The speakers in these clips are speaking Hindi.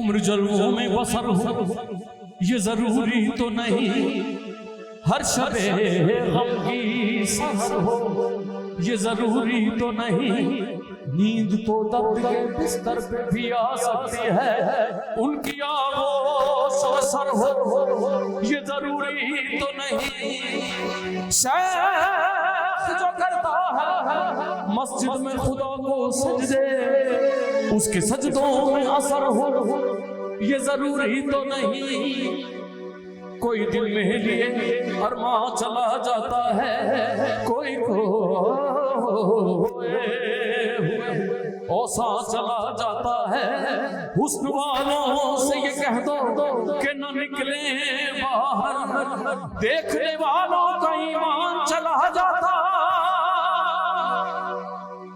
उम्र जलवों में बसर हो ये जरूरी तो नहीं, हर शबे गम की सहर हो ये जरूरी तो नहीं, नींद तो दर्द के बिस्तर पे भी आ सकती है, उनकी आगोश में सर हो ये जरूरी तो नहीं। शेख जो करता है मस्जिद में खुदा को सजदे, उसके सजदों में असर हो ये जरूरी तो नहीं। कोई दिल में लिए अरमा चला जाता है, कोई ओसा चला जाता है। हुस्न वालों से ये कह दो कि न निकले बाहर, देखने वालों का ईमान चला जाता।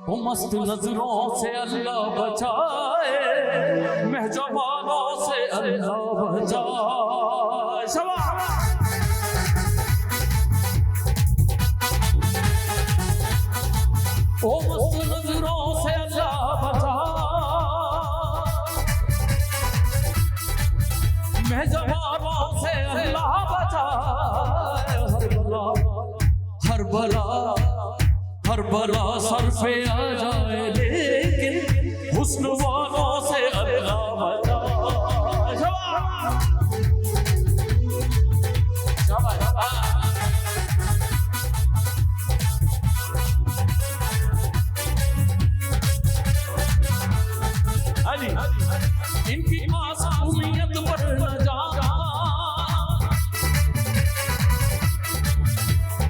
वो मस्त नजरों से अल्लाह बचाए, महजबानों से अल्लाह बचाए। ओ मस्त नजरों से अल्लाह बचा, महजबानों से अल्लाह बचा। हर बला सर पे आ जाए, लेकिन हुस्न वालों से अल्लाह बचा। इनकी मासूमियत पर न जाना,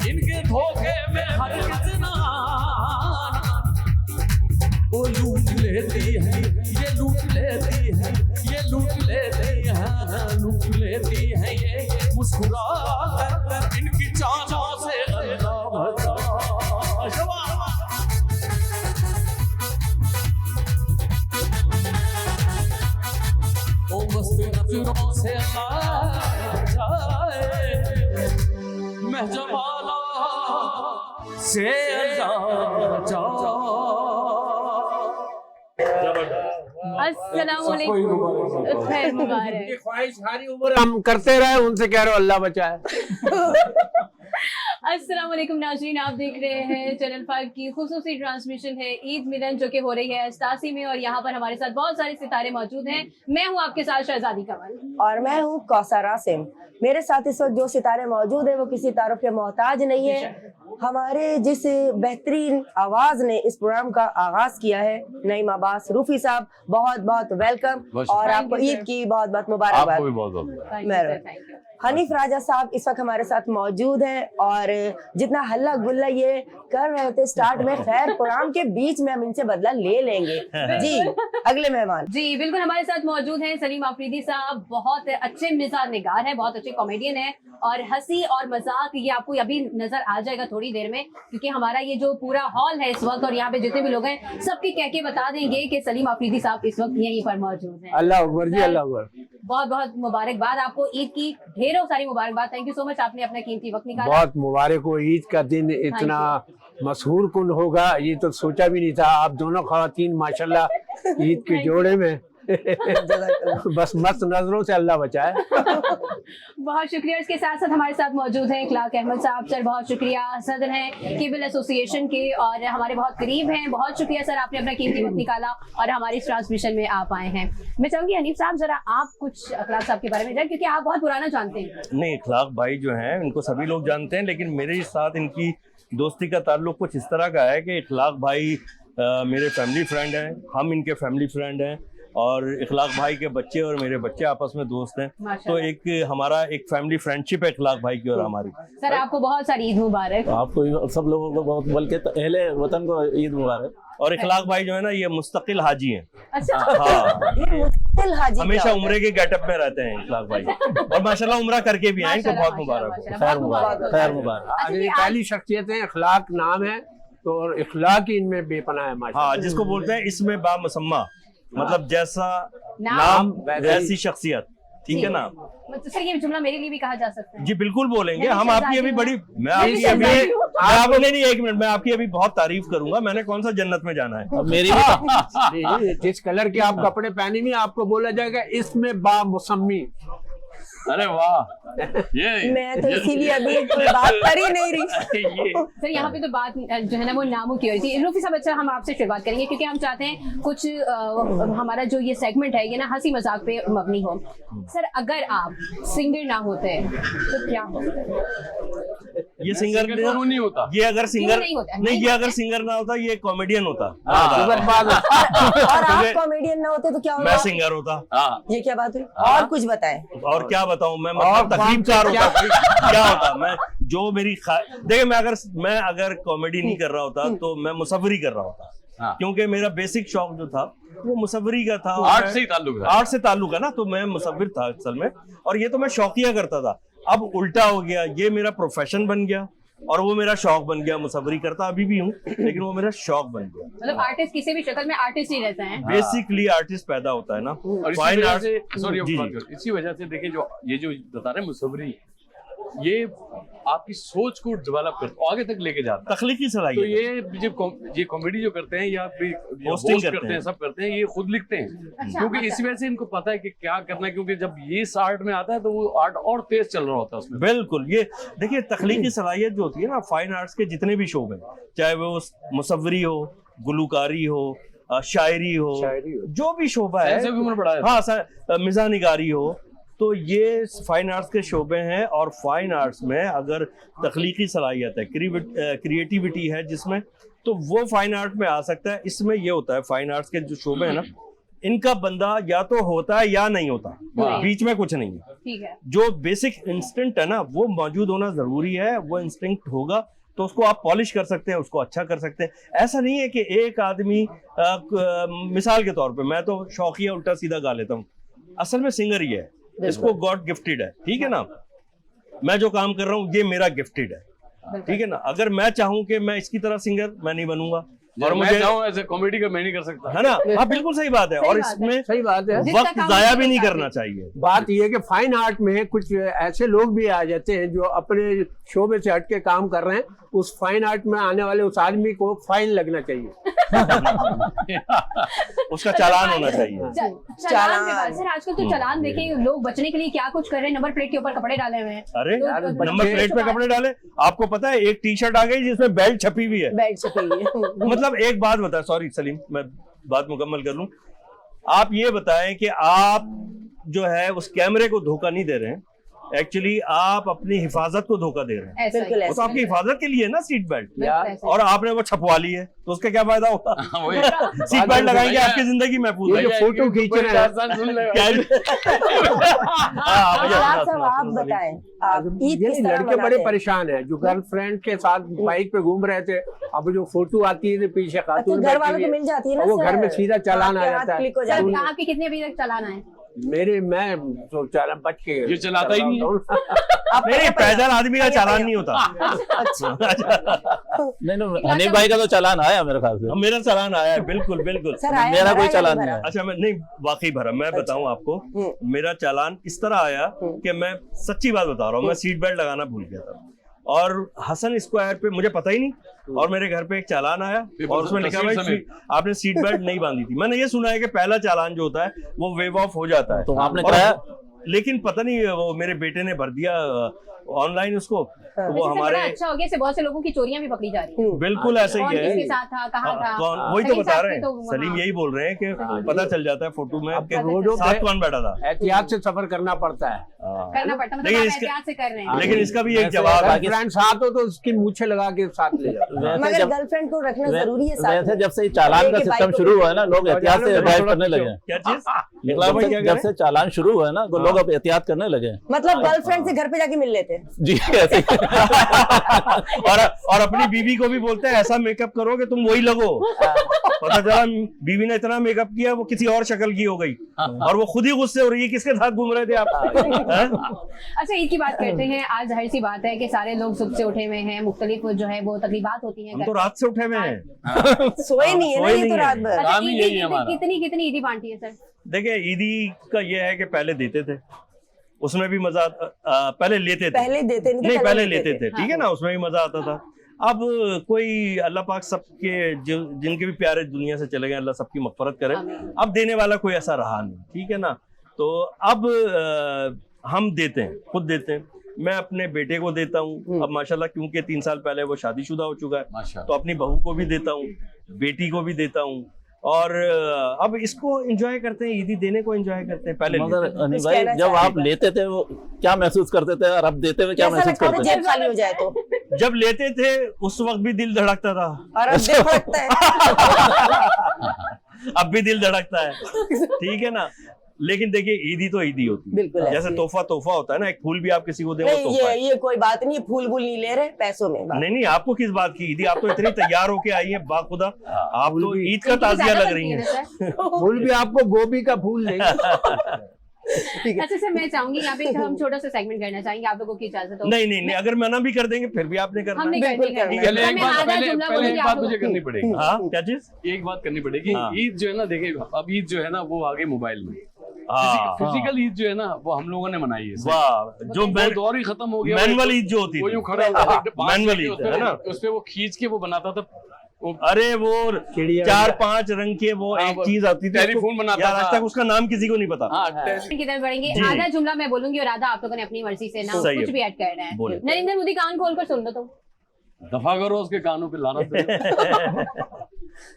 इनके धोखे में हरगिज़ ना आना। वो लूट लेती है, ये लूट लेती है, ये लूट लेती है, लूट लेती है ये मुस्कुरा कर। इनकी चालों से अल्लाह बचा। मस्त नजरों से महजबाना से अस्सलाम वालेकुम, खैर मुबारक। ख्वाहिश सारी उम्र हम करते रहे, उनसे कह रहे हो अल्लाह बचाए। अस्सलाम वालेकुम नाज़रीन, आप देख रहे हैं चैनल 5 की खुसूसी ट्रांसमिशन है ईद मिलन जो कि हो रही है अस्तासी में, और यहाँ पर हमारे साथ बहुत सारे सितारे मौजूद हैं। मैं हूँ आपके साथ शहजादी कमल और मैं हूँ कौसर आसिम। मेरे साथ इस वक्त जो सितारे मौजूद है वो किसी तारुफ के मोहताज नहीं है। हमारे जिस बेहतरीन आवाज ने इस प्रोग्राम का आगाज किया है, नईम अब्बास रूफी साहब, बहुत बहुत वेलकम और आपको ईद की बहुत बहुत मुबारकबाद। हनीफ राजा साहब इस वक्त हमारे साथ मौजूद हैं और जितना हल्ला गुल्ला ये कर रहे थे स्टार्ट में, खैर प्रोग्राम के बीच में हम इनसे बदला ले लेंगे। जी अगले मेहमान जी बिल्कुल हमारे साथ मौजूद हैं सलीम आफरीदी साहब। बहुत अच्छे मिजाज निगार हैं, बहुत अच्छे कॉमेडियन हैं और हंसी और मजाक ये आपको अभी नजर आ जाएगा थोड़ी देर में, क्योंकि हमारा ये जो पूरा हॉल है इस वक्त और यहाँ पे जितने भी लोग हैं सबके कह के बता देंगे कि सलीम आफरीदी साहब इस वक्त यहीं पर मौजूद हैं। अल्लाह अकबर जी, अल्लाह अकबर। बहुत बहुत मुबारकबाद आपको, ईद की ढेरों सारी मुबारकबाद। थैंक यू सो मच, आपने अपना कीमती वक्त निकाला। बहुत मुबारक हो, ईद का दिन इतना मशहूर कुन होगा ये तो सोचा भी नहीं था। आप दोनों खवातीन माशाल्लाह ईद के जोड़े में बस मस्त नजरों से अल्लाह बचाए। बहुत शुक्रिया। इसके साथ साथ हमारे साथ मौजूद हैं इखलाक अहमद साहब। सर बहुत शुक्रिया, सदर हैं केबल एसोसिएशन के और हमारे बहुत करीब हैं। बहुत शुक्रिया सर, आपने अपना कीमती वक्त निकाला और हमारी इस ट्रांसमिशन में आप आए हैं। मैं चाहूंगी हनीफ साहब जरा आप कुछ इखलाक साहब के बारे में जाए, क्योंकि आप बहुत पुराना जानते हैं। नहीं, इखलाक भाई जो हैं इनको सभी लोग जानते हैं, लेकिन मेरे साथ इनकी दोस्ती का ताल्लुक कुछ इस तरह का है कि इखलाक भाई मेरे फैमिली फ्रेंड हैं, हम इनके फैमिली फ्रेंड हैं और इखलाक भाई के बच्चे और मेरे बच्चे आपस में दोस्त हैं। तो एक हमारा एक फैमिली फ्रेंडशिप है इखलाक भाई की और हमारी। सर आपको बहुत सारी ईद मुबारक। आपको सब लोगों को बहुत, बल्कि अहले वतन को ईद मुबारक। और इखलाक भाई जो है ना ये मुस्तकिल हाजी हैं। अच्छा हाँ, हमेशा उम्रे के गेटअप में रहते हैं इखलाक भाई और माशाल्लाह उम्रा करके भी आए, इनको बहुत मुबारक। खैर मुबारक, खैर मुबारक। ये पहली शख्सियत है, इखलाक नाम है तो इखलाक ही इनमें बेपनाह है माशाल्लाह। हाँ, जिसको बोलते हैं इसमें बामुसम्मा, मतलब जैसा नाम वैसी शख्सियत। ठीक है ना। मतलब सर ये जुमला मेरे लिए भी कहा जा सकता है। जी बिल्कुल बोलेंगे, मैं भी हम आपकी शहजादी अभी हूँ। बड़ी, मैं मैं भी आपकी अभी, शहजादी हूँ। नहीं 1 मिनट, मैं आपकी अभी बहुत तारीफ करूंगा। मैंने कौन सा जन्नत में जाना है। अब मेरी भी नहीं, जिस कलर के आप कपड़े पहने हुए आपको बोला जाएगा इसमें बा मुसम्मी। अरे वाह, ये मैं तो इसीलिए अभी कोई बात कर ही नहीं रही। ये सर यहाँ पे तो बात जो है ना वो नामों की हो रही थी। रूफी साहब अच्छा हम आपसे शुरुआत करेंगे क्योंकि हम चाहते हैं कुछ हमारा जो ये सेगमेंट है ये ना हंसी मजाक पे मबनी हो। सर अगर आप सिंगर ना होते तो क्या होता? ये सिंगर नहीं होता। ये अगर सिंगर नहीं होता। नहीं, ये अगर सिंगर ना होता ये कॉमेडियन होता। शुगर बात और आप क्योंकि कॉमेडियन ना होते तो क्या मैं होता? सिंगर होता। हाँ, ये क्या बात हुई? और कुछ बताएं। और क्या बताऊं मैं, मतलब तकलीफकार होता। क्या होता मैं, जो मेरी देखिए, मैं अगर कॉमेडी नहीं कर रहा होता तो मैं मुसव्वरी कर रहा होता। हाँ। क्योंकि मेरा बेसिक शौक जो था वो मुसव्वरी का था। आर्ट से ही ताल्लुक है। आर्ट से ताल्लुक है ना, तो मैं मुसव्विर था असल में, और ये तो मैं शौकिया करता था। अब उल्टा हो गया, ये मेरा प्रोफेशन बन गया और वो मेरा शौक बन गया। मुसव्वरी करता अभी भी हूँ, लेकिन वो मेरा शौक बन गया। मतलब आर्टिस्ट किसी भी शक्ल में आर्टिस्ट ही रहता है। बेसिकली आर्टिस्ट पैदा होता है ना, और इसी फाइन वजह आर्ट। से, सॉरी जी, इसी वजह से देखिए जो ये जो बता रहे हैं मुसव्वरी, ये आपकी सोच को डेवलप करता, आगे तक लेके जाता है। तख्लीकी तो सलाहियत। ये कॉमेडी जो करते हैं या फिर Hosting होस्ट करते करते हैं, हैं। सब करते हैं, ये खुद लिखते हैं। क्योंकि इसी वजह से इनको पता है कि क्या करना है, क्योंकि जब ये इस आर्ट में आता है तो वो आर्ट और तेज चल रहा होता है उसमें। बिल्कुल, ये देखिए तख्लीकी सलाहियत जो होती है ना, फाइन आर्ट्स के जितने भी शोबे हैं, चाहे वो मुसव्वरी हो, गुलूकारी हो, शायरी हो, जो भी शोबा है, से भी उम्र बढ़ा है। हाँ, मिज़ानिगारी हो, तो ये फाइन आर्ट्स के शोबे हैं। और फाइन आर्ट्स में अगर तख्लीकी सलाहियत है, क्रिएटिविटी है जिसमें, तो वो फाइन आर्ट में आ सकता है। इसमें ये होता है, फाइन आर्ट्स के जो शोबे हैं ना, इनका बंदा या तो होता है या नहीं होता, बीच में कुछ नहीं है। ठीक है। जो बेसिक इंस्टिंक्ट है ना, वो मौजूद होना जरूरी है। वो इंस्टिंक्ट होगा तो उसको आप पॉलिश कर सकते हैं, उसको अच्छा कर सकते हैं। ऐसा नहीं है कि एक आदमी मिसाल के तौर पे, मैं तो शौकिया उल्टा सीधा गा लेता हूँ, असल में सिंगर ही है, इसको गॉड गिफ्टेड है। ठीक है ना, मैं जो काम कर रहा हूँ ये मेरा गिफ्टेड है। ठीक है ना, अगर मैं चाहूँ कि मैं इसकी तरह सिंगर, मैं नहीं बनूंगा। और मैं मुझे चाहूँ ऐसे कॉमेडी का मैं नहीं कर सकता। है ना, हाँ बिल्कुल सही बात है। सही और बात है। इसमें सही बात है। जिसका वक्त काम जाया उसको भी नहीं बता करना दे। चाहिए। बात यह है कि फाइन आर्ट में कुछ ऐसे लोग भी आ जाते हैं जो अपने शोबे से हट के काम कर रहे हैं। उस फाइन आर्ट में आने वाले उस आदमी को फाइन लगना चाहिए। उसका चालान होना चाहिए। चालान पे बात। सर आजकल तो चालान देखे लोग बचने के लिए क्या कुछ कर रहे हैं, नंबर प्लेट के ऊपर कपड़े डाले हुए हैं। अरे लोग- नंबर प्लेट पे कपड़े डाले, आपको पता है एक टी शर्ट आ गई जिसमें बेल्ट छपी हुई है। बैठ सके। मतलब एक बात बता, सॉरी सलीम, मैं बात मुकम्मल कर लूं। आप ये बताएं कि आप जो है उस कैमरे को धोखा नहीं दे रहे हैं, एक्चुअली आप अपनी हिफाजत को धोखा दे रहे हैं। ऐसा ही। बिल्कुल वो तो आपकी हिफाजत के लिए है ना सीट बेल्ट, बिल्कुल ऐसा ही। और आपने वो छपवा ली है तो उसका क्या फायदा होगा? वही। सीट बेल्ट लगाएंगे आपकी जिंदगी महफूज ये है। जो फोटो खींच रहे हैं, सुन ले। क्या हाँ, भैया, आप सब सुना, आप सुना, बताएं, आप ईद ये किस तरह लड़के मनाते बड़े हैं? परेशान हैं जो गर्लफ्रेंड के साथ बाइक पे घूम रहे थे। अब जो फोटो आती है पीछे अच्छा, खातून घर बैठी वालों हुई को है, मिल जाती है ना वो घर सर? में सीधा चालान आ आपके हाथ जाता है। क्लिक हो सर जाती है। आपके कितने अभी तक चालान आए? मैं तो चालान बच के ये चलाता ही नहीं है। आप नहीं, पैदल आदमी का चालान नहीं होता। नहीं हनीफ भाई का तो चालान आया मेरे ख्याल से। मेरा चालान आया है, बिल्कुल बिल्कुल। सर आया मेरा भरा कोई या चालान नहीं नहीं भरा? है। अच्छा, मैं नहीं वाकई भरा। मैं बताऊं आपको, मेरा चालान इस तरह आया कि मैं सच्ची बात बता रहा हूँ, मैं सीट बेल्ट लगाना भूल गया था और हसन स्क्वायर पे मुझे पता ही नहीं, और मेरे घर पे एक चालान आया और उसमें लिखा हुआ है आपने सीट बेल्ट नहीं बांधी थी। मैंने ये सुना है कि पहला चालान जो होता है वो वेव ऑफ हो जाता है। तो आपने और- कराया? लेकिन पता नहीं वो मेरे बेटे ने भर दिया ऑनलाइन उसको, तो वो वैसे सर हमारे बड़ा अच्छा हो गया, इससे बहुत से लोगों की चोरियां भी पकड़ी जा रही हैं। बिल्कुल ऐसे कौन ही है। किसके साथ था, कहाँ था? कौन, वही तो सलीम बता साहब रहे की हैं, तो वहाँ- सलीम यही बोल रहे हैं कि पता चल जाता है फोटो में कि रोडों साथ पे कौन बैठा था। एहतियात से सफर करना पड़ता है। करना पड़ता, मतलब लेकिन आप इसका- एहतियात से कर रहे हैं। लेकिन इसका भी एक वैसे जवाब है। गर्लफ्रेंड साथ हो तो उसकी मूछे लगा के साथ ले जाओ। वैसे मगर जब गर्लफ्रेंड को रखना जरूरी है साथ वैसे में। जब से चालान का लेके सिस्टम बाइक को शुरू हुआ है ना, लोग एहतियात से ड्राइव करने लगे। क्या चीज? निकला भाई क्या जब से चालान शुरू हुआ है ना, तो लोग अब एहतियात करने लगे। मतलब गर्लफ्रेंड से घर पे जाके मिल लेते हैं। जी ऐसे ही। और अपनी बीवी को भी बोलते हैं ऐसा मेकअप करो कि तुम वही लगो। पता चला बीवी ने इतना मेकअप किया वो किसी और शक्ल की हो गई और वो खुद ही गुस्से हो रही है, किसके साथ घूम रहे थे आप? हैं? अच्छा ईद की बात करते हैं। आज जाहिर सी बात है कि सारे लोग सुबह से उठे हुए हैं, मुख्तलिफ जो है वो तकलीफात होती हैं हम घर तो में। रात से उठे हुए हैं। सोए नहीं है ना सोए ये नहीं तो है। रात भर। अच्छा काम ही ईदी यही है हमारा। कितनी ईदी बांटी है सर? देखिए ईदी का ये है कि पहले देते थे, उसमें भी मजा पहले लेते थे, पहले देते नहीं पहले लेते थे, ठीक है ना, उसमें भी मजा आता था। अब कोई अल्लाह पाक सबके जो जिनके भी प्यारे दुनिया से चले गए, अल्लाह सबकी मग़फ़िरत करे। अब देने वाला कोई ऐसा रहा नहीं, ठीक है ना। तो अब हम देते हैं, खुद देते हैं। मैं अपने बेटे को देता हूँ अब माशाल्लाह, क्योंकि 3 साल पहले वो शादीशुदा हो चुका है, तो अपनी बहू को भी देता हूँ, बेटी को भी देता हूँ। और अब इसको एंजॉय करते हैं, ईदी देने को एंजॉय करते हैं। पहले मगर अनिल भाई जब आप लेते थे वो क्या महसूस करते थे, और अब देते हुए क्या महसूस करते थे? जेब खाली हो जाए तो जब लेते थे उस वक्त भी दिल धड़कता था, और अब दिल धड़कता है। अब भी दिल धड़कता है, ठीक है ना। लेकिन देखिए ईदी तो ईदी होती है, बिल्कुल जैसे तोहफा होता है ना, एक फूल भी आप किसी को दे वो नहीं, तोहफा है। ये कोई बात नहीं, फूल नहीं ले रहे, पैसों में बात। नहीं आपको किस बात की ईदी, आप तो इतनी तैयार होके आई हैं बाखुदा, आप तो ईद का ताजिया लग रही हैं। फूल भी आपको गोभी का फूल नहीं। अच्छा सर, मैं चाहूंगी यहाँ पे हम छोटा सा सेगमेंट करना चाहेंगे, आप लोगों की इजाजत हो? नहीं अगर मना भी कर देंगे फिर भी आपने करना हमने है। करनी है। पहले एक बात आधा जुमला पहले बोलेंगे एक आप बात लोग। मुझे करनी पड़ेगी। हाँ क्या चीज? एक बात करनी पड़ेगी। हाँ। ईद जो है ना, देखिए अब ईद जो है ना वो आ गई मोबाइल में। हाँ फिजिकल ईद जो है ना वो हम लोगों ने मनाई है। वाह, जो वो दौर ही खत्म हो गया। मैनुअल ईद जो होती वो थी, यूं खड़ा होता था, मैनुअल ईद है ना, उस पे वो खींच के वो बनाता था। अरे वो चिड़िया 4-5 रंग के वो हाँ, एक वो चीज आती थी, टेलीफोन बनाता यार आज था। तक उसका नाम किसी को नहीं पता। की तरफ बढ़ेंगे। जी। आधा जुमला मैं बोलूंगी और आधा आप लोगों ने अपनी मर्जी से ना सही कुछ है। भी ऐड करना है। बोले। नरेंद्र मोदी कान खोलकर सुन लो तो। दफा करो उसके कानों पे लाना।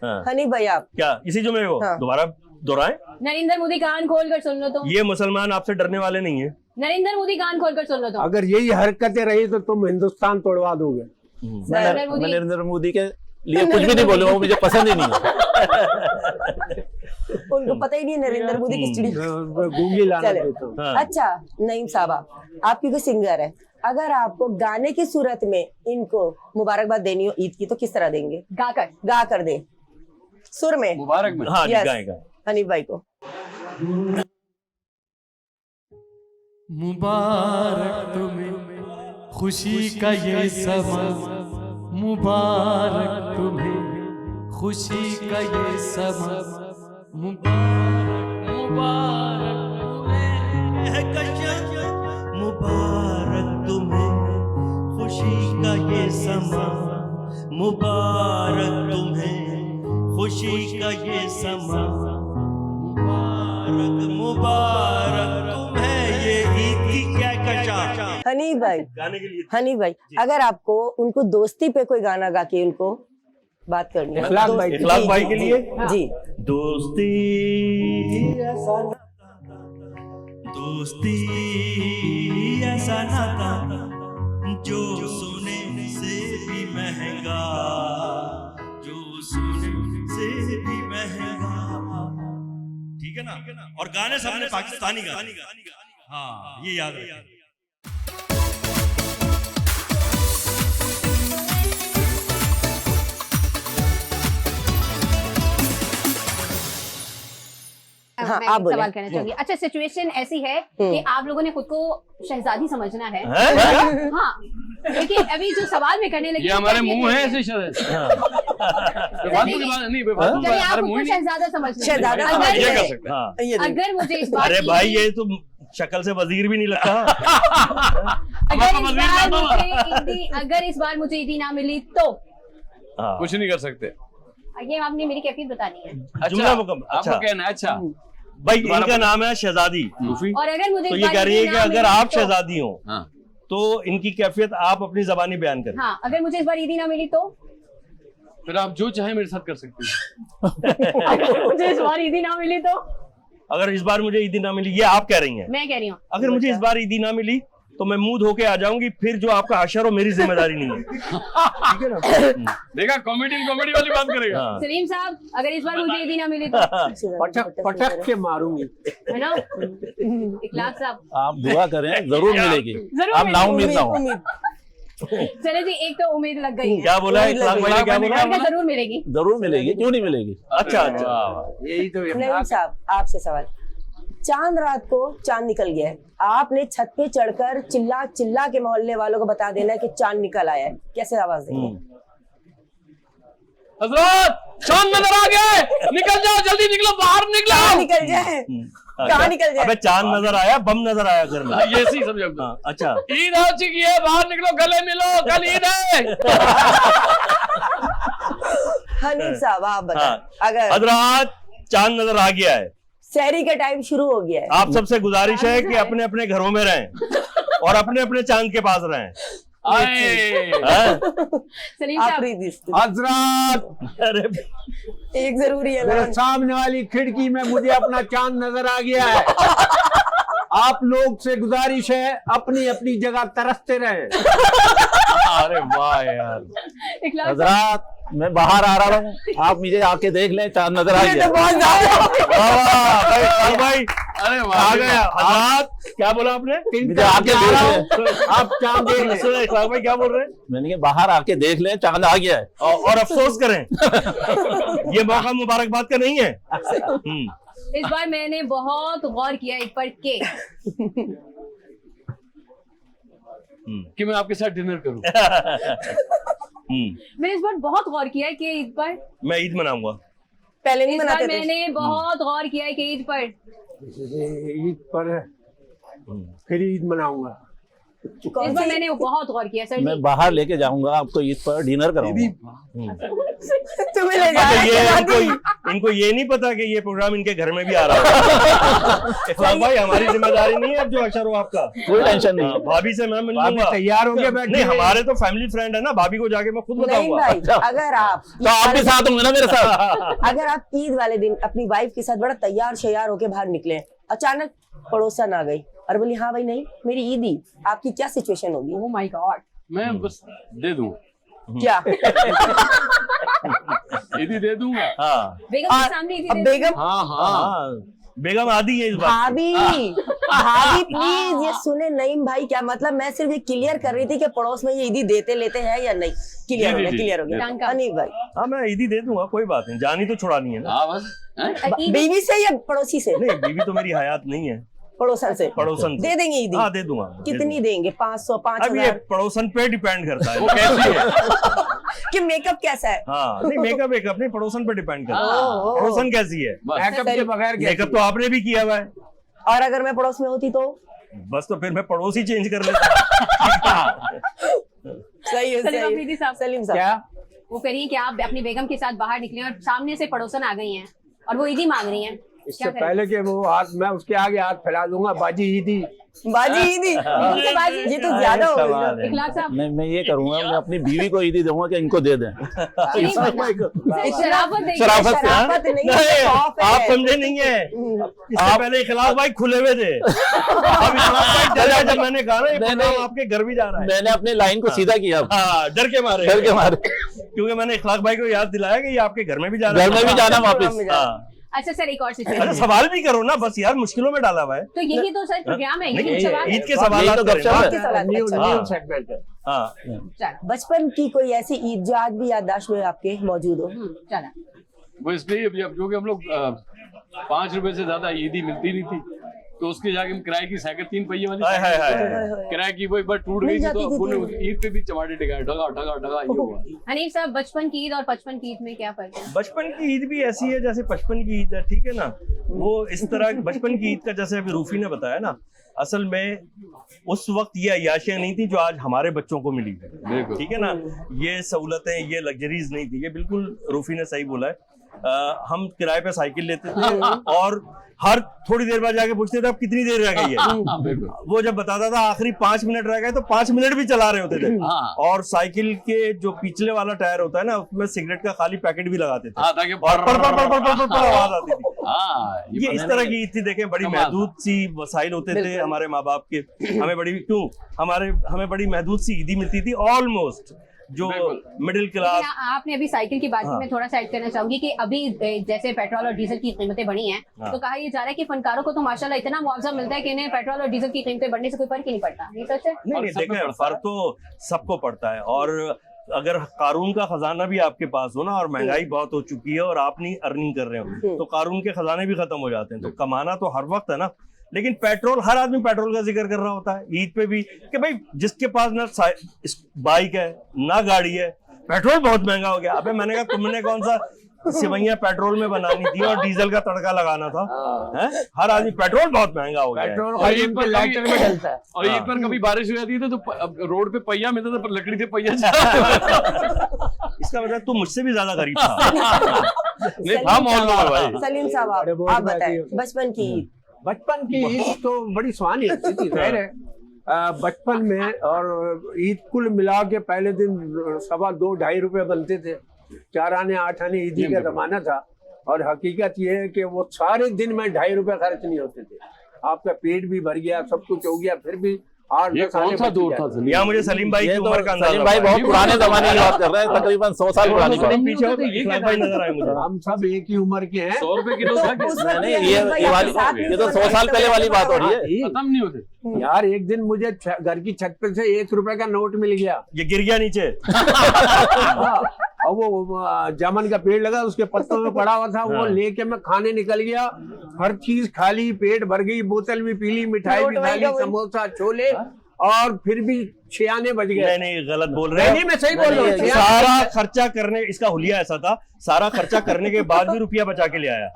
हाँ। हनी भाई आप क्या इसी जुमे को हाँ। दोबारा दोहराएं? नरेंद्र मोदी कान खोलकर सुन लो तो। ये मुसलमान आपसे डरने वाले नहीं है। नरेंद्र मोदी कान खोलकर सुन लो तो। अगर यही हरकतें रही तो तुम हिंदुस्तान तोड़वा दोगे। नरेंद्र मोदी- मैं नरेंद्र मोदी के लिए कुछ भी नहीं बोलूंगा, वो मुझे पसंद ही नहीं है। उनको पता ही नहीं है नरेंद्र मोदी किस चिड़ी। गूंगी लाना चले। देता हूँ। हाँ। अच्छा नईम साहब, आप क्योंकि सिंगर है, अगर आपको गाने की सूरत में इनको मुबारकबाद देनी हो ईद की तो किस तरह देंगे? गाकर। गा कर दे, सुर में। मुबारक में। हाँ जी, Yes. गाएगा। हनीफ भाई को। मुबारक तुम्हें खुशी का ये समा, मुबारक तुम्हें खुशी का ये समा, मुबारक मुबारक मुबारक तुम्हें खुशी का ये समा, मुबारक तुम्हें खुशी का ये समा, मुबारक मुबारक तुम्हें ये ईद की क्या कशा। हनीफ भाई, गाने के लिए हनीफ भाई, अगर आपको उनको दोस्ती पे कोई गाना गा के उनको बात करनी है। इखलाक भाई, इखलाक जी, भाई जी, के लिए जी। दोस्ती ऐसा नाता, दोस्ती ऐसा नाता जो सोने से भी महंगा, जो सोने से भी महंगा। ठीक है ना? और गाने सबने पाकिस्तानी गाने। हाँ ये याद रखिए। हाँ, मैं आप एक बोलें। सवाल करना चाहूंगी। अच्छा, सिचुएशन ऐसी है कि आप लोगों ने खुद को शहजादी समझना है। हैं? हाँ, देखिए अभी जो सवाल में करने लगी ये हमारे वो मुंह है ये ऐसे बेफालतू की बात नहीं, बेफालतू की चलिए, बात आप हमारे खुद मुंह को ही नहीं। शहजादा समझना है। शहजादा अगर- समझ ये गए। कर सकते हैं। हाँ। ये देखो। अगर मुझे इस बात अरे की- भाई ये तो शक्ल से वजीर भी नहीं लगता। अगर इस बार मुझे ईदी ना मिली तो हाँ। कुछ नहीं कर सकते। ये आपने मेरी कैफियत बतानी है। जुमला मुकम्मल। आपको अच्छा कहना है। अच्छा भाई, इनका नाम है शहजादी, और अगर मुझे तो इस ये बार कह रही है ईदी कि ना अगर मिली आप तो- शहजादी हो हाँ, तो इनकी कैफियत आप अपनी जबानी बयान करें। हाँ, अगर मुझे इस बार ईदी ना मिली तो फिर आप जो चाहे मेरे साथ कर सकते हैं। अगर मुझे इस बार ईदी ना मिली तो अगर इस बार मुझे ईदी ना मिली, ये आप कह रही हैं। मैं कह रही हूँ अगर मुझे इस बार ईदी ना मिली तो मैं मुंह धो के आ जाऊंगी, फिर जो आपका हशर हो मेरी जिम्मेदारी नहीं है। ठीक है ना? देखा, कॉमेडी वाली बात करेगा। हाँ। सलीम साहब, अगर इस बार मुझे ईदी ना मिली तो पटक पटक के मारूंगी। है ना? इखलाक साहब, आप दुआ करें, जरूर मिलेगी। जरूर आप नाउम्मीद ना हो। उम्मीद। चले जी, एक तो उम्मीद लग गई है। क्या बोला है इखलाक भाई ने? क्या बोला? मैंने कहा जरूर मिलेगी। जरूर मिलेगी, क्यों नहीं मिलेगी? अच्छा अच्छा। यही तो नईम साहब, आपसे सवाल। चांद रात को चांद निकल गया है, आपने छत पे चढ़कर चिल्ला चिल्ला के मोहल्ले वालों को बता देना है कि चांद निकल आया है, कैसे आवाज देंगे? हजरत, चांद नजर आ गया है, निकल जाओ, जल्दी निकलो, बाहर निकलो। निकल जाए। कहाँ निकल जाए। अबे चांद नजर आया, बम नजर आया घर में। ये सही समझो। हाँ, अच्छा ईद आ चुकी है, बाहर निकलो, गले मिलो, कल ईद है। हनीफ साहब आप बताएं, हाँ। अगर हजरात चांद नजर आ गया है, शहरी का टाइम शुरू हो गया है, आप सबसे गुजारिश है कि अपने अपने घरों में रहें और अपने अपने चांद के पास रहें। आए हाँ? सलीम साहब, आखिरी दिस्त हजरात अरे एक जरूरी है मेरे ना। सामने वाली खिड़की में मुझे अपना चांद नजर आ गया है। आप लोग से गुजारिश है अपनी अपनी जगह तरसते रहे। अरे वाह यार, इखलाक साहब, हजरात मैं बाहर आ रहा हूँ, आप मुझे आके देख लें, चांद नजर आ ये गया। तो बहुत ज्यादा वाह भाई अरे आ वाह गया। हजरात क्या बोला आपने? मुझे आके देख लें, आप चांद देख लें। सुनो, इखलाक भाई क्या बोल रहे हैं? मैंने कहा बाहर आके देख लें, चांद आ गया है। और अफसोस करें ये मौका मुबारकबाद का नहीं है। इस बार मैंने बहुत गौर किया ईद पर के कि मैं आपके साथ डिनर करूं। मैंने इस बार बहुत गौर किया है कि ईद पर मैं ईद मनाऊंगा। पहले नहीं इस बार मनाते थे। मैंने बहुत गौर किया है कि ईद पर ईद पर फिर ईद मनाऊंगा। इस बार मैंने बहुत गौर किया सर मैं जी। बाहर लेके जाऊंगा आपको, ईद पर डिनर कराऊंगा। तुम्हें ले जा अच्छा, रहा है। इनको ये नहीं पता कि ये प्रोग्राम इनके घर में भी आ रहा है। इखलाक भाई हमारी जिम्मेदारी नहीं है अब जो अशर हो आपका। कोई टेंशन नहीं। हाँ, भाभी से मैं मिल भाभी लूंगा। तैयार हो गए बैठे नहीं हैं। हमारे तो फैमिली फ्रेंड है ना, भाभी को जाके मैं खुद नहीं बताऊंगा। भाई, अगर आप तो आप भी साथ होंगे ना मेरे साथ। अगर आप ईद वाले दिन अपनी वाइफ के साथ बड़ा तैयार शैयार होके बाहर निकले, अचानक पड़ोसन आ गई और बोली हाँ भाई नहीं मेरी ईद ही, आपकी क्या सिचुएशन होगी? ओह माय गॉड, मैं बस दे दूं, क्या ईदी दे दूंगा। हाँ बेगम के सामने ईद अब बेगम, हाँ हाँ, हाँ बेगम आदि है इस बात भाभी भाभी प्लीज ये सुने नईम भाई, क्या मतलब? मैं सिर्फ ये क्लियर कर रही थी कि पड़ोस में ये ईदी देते लेते हैं या नहीं। क्लियर हो जी, गया, जी, क्लियर हो गया। टंका। अनिल भाई, हाँ मैं ईदी दे दूंगा, कोई बात नहीं, जानी तो छुड़ानी है ना। हाँ बस हैं? बीवी से या पड़ोसी से? नहीं बीवी तो मेरी हयात नहीं है, पड़ोसन से पड़ोसन से। दे देंगे ईदी? हाँ दे दूंगा। कितनी देंगे? 500 अब ये 5000? पड़ोसन पे डिपेंड करता है वो कैसी है? कि मेकअप कैसा है? हाँ नहीं मेकअप वेकअप नहीं, पड़ोसन पे डिपेंड करता है। ओह। पड़ोसन कैसी है? बस मेकअप के बगैर क्या मेकअप तो आपने भी किया हुआ है। और अगर मैं पड़ोस में होती तो? बस तो फिर मैं पड़ोस ही चेंज कर लेता। सही है, सलीम सही अफरीदी है। साहब, सलीम साहब, क्या? वो करिए कि आप अपनी बेगम के साथ बाहर निकले और सामने से पड़ोसन आ गई हैं और वो ईदी मांग रही हैं, इससे क्या करें? पहले कि वो हाथ मैं उसके आगे हाथ फैला दूंगा, बाजी ईदी। बाजी ईदी, ये तो ज्यादा हो सवाल गई। है। इखलाक साहब, मैं ये करूंगा, मैं अपनी बीवी को ईदी दूंगा कि इनको दे दें। नहीं बनना। सर, शराफत देखिए। शराफत से, हाँ? शराफत नहीं है, नहीं, खौफ है। आप समझे नहीं है। इससे पहले इखलाक भाई खुले हुए थे, अब इखलाक भाई डरा जब मैंने कहा ना ये नहीं, प्रोग्राम नहीं। आपके घर भी जा रहा है। मैंने अपनी लाइन को सीधा किया, हाँ डर के मारे, डर के मारे। क्योंकि मैंने इखलाक भाई को याद दिलाया कि ये आपके घर में भी जाना घर में भी जाना वापस। प्रोग्राम में जाना। हाँ। अच्छा सर, एक और अरे सिचुएशन, सवाल भी करो ना, बस यार मुश्किलों में डाला हुआ है। तो यही तो सर प्रोग्राम है, नहीं, यही सवाल है। ईद के सवाल यही तो गपशप है। के सवाल, न्यू अच्छा। न्यू हाँ। सेगमेंट है। हाँ चलो, बचपन की कोई ऐसी ईद जो आज भी याददाश्त में आपके मौजूद हो? चला। वो इसलिए अभी अब क्योंकि हम लोग 5 रुपए से ज्यादा ईदी मिलती नहीं थी, तो उसके जाके हम किराए की साइकिल 3 पहिए वाली हाय हाय साइकिल हाय। किराए की वो एक बार टूट मिल गई थी, जाती तो थी अब्बू ने तो। ईद पे भी चमाटे टिकाए, ढगा ढगा ढगा ये हुआ। हनीफ साहब, बचपन की ईद और 55 की ईद में क्या फर्क है? बचपन की ईद भी ऐसी है जैसे 55 की ईद है, ठीक है ना। वो इस तरह बचपन की ईद का जैसे अभी रूफी ने बताया ना, असल में उस वक्त ये अय्याशियां नहीं थी जो आज हमारे बच्चों को मिली है, बिल्कुल। ठीक है ना। ये सहूलतें, ये लग्जरीज नहीं थी, ये बिल्कुल रूफी ने सही बोला है। हम किराए पे साइकिल लेते थे और हर थोड़ी देर बाद जाके पूछते थे अब कितनी देर रह गई है। बिल्कुल। वो जब बताता था आखिरी 5 मिनट रह गए तो 5 मिनट भी चला रहे होते थे। हाँ। और साइकिल के जो पिछले वाला टायर होता है ना, उसमें सिगरेट का खाली पैकेट भी लगाते थे हाँ, ताकि और पर पर पर पर पर पर आवाज आती थी। हाँ, ये इस तरह की ईद थी। देखें बड़ी कमाल। महदूद सी वसाइल होते थे हमारे माँ बाप के, हमें बड़ी महदूद सी ईदी मिलती थी, ऑलमोस्ट जो बिल्कुल। Middle class. लेकिन आपने अभी साइकिल की बात की, हाँ। मैं थोड़ा सा ऐड करना चाहूंगी कि अभी जैसे पेट्रोल और डीजल की कीमतें बढ़ी हैं, हाँ। तो कहा यह जा रहा है कि फनकारों को तो माशाल्लाह इतना मुआवजा मिलता है कि इन्हें पेट्रोल और डीजल की कीमतें बढ़ने से कोई फर्क ही नहीं पड़ता। ये सच है? नहीं और नहीं सब में देखें पड़ता फर्क तो सबको पड़ता है। और अगर कानून का खजाना भी आपके पास हो ना और महंगाई बहुत हो चुकी है और आप नहीं अर्निंग कर रहे हो तो कानून के खजाने भी खत्म हो जाते हैं। तो कमाना तो हर वक्त है ना, लेकिन पेट्रोल, हर आदमी पेट्रोल का जिक्र कर रहा होता है ईद पे भी कि भाई जिसके पास ना बाइक है ना गाड़ी है, पेट्रोल बहुत महंगा हो गया। अबे मैंने कहा तुमने कौन सा सिवैयां पेट्रोल में बनानी थी और डीजल का तड़का लगाना था। हैं? हर आदमी, पेट्रोल बहुत महंगा हो गया है। पेट्रोल और ईद पर लाइटर में डलता है। और ईद पर कभी बारिश हो जाती थी तो रोड पे पहिया मिलता था, पर लकड़ी से पहिया इसका मतलब तू मुझसे भी ज्यादा गरीब था। नहीं था मोहल्ला में भाई। सलीम साहब आप बताएं बचपन की ईद। बचपन की ईद तो बड़ी सुहानी होती थी, खैर है। बचपन में और ईद कुल मिला के पहले दिन 2.25 रुपए बनते थे। 4 आने 8 आने ईदी का जमाना था, और हकीकत ये है कि वो सारे दिन में 2.5 रुपए खर्च नहीं होते थे। आपका पेट भी भर गया, सब कुछ हो गया, फिर भी 8-10 आने कौन सा दौर था? यहाँ मुझे सलीम भाई की उम्र का अंदाजा सलीम भाई बहुत पुराने जमाने की बात कर रहे हैं, तकरीबन 100 साल पुरानी बात। पीछे होते इखलाक भाई नजर आए मुझे। हम सब एक ही उम्र के हैं। 100 रुपए किलो था। नहीं, ये तो 100 साल पहले वाली बात हो रही है। खत्म नहीं होते यार एक दिन मुझे घर की छत पे से 1 रुपए का नोट मिल गया। ये गिर गया नीचे। और वो जामुन का पेड़ लगा, उसके पत्तों में पड़ा हुआ था, वो लेके मैं खाने निकल गया। हर चीज खा ली, पेट भर गई, बोतल भी पी ली, मिठाई भी खा ली, समोसा छोले, और फिर भी 6 आने बज गए। नहीं गलत बोल रहे हैं। नहीं, मैं सही बोल रहा हूँ। सारा खर्चा करने, इसका हुलिया ऐसा था, सारा खर्चा करने के बाद भी रुपया बचा के ले आया।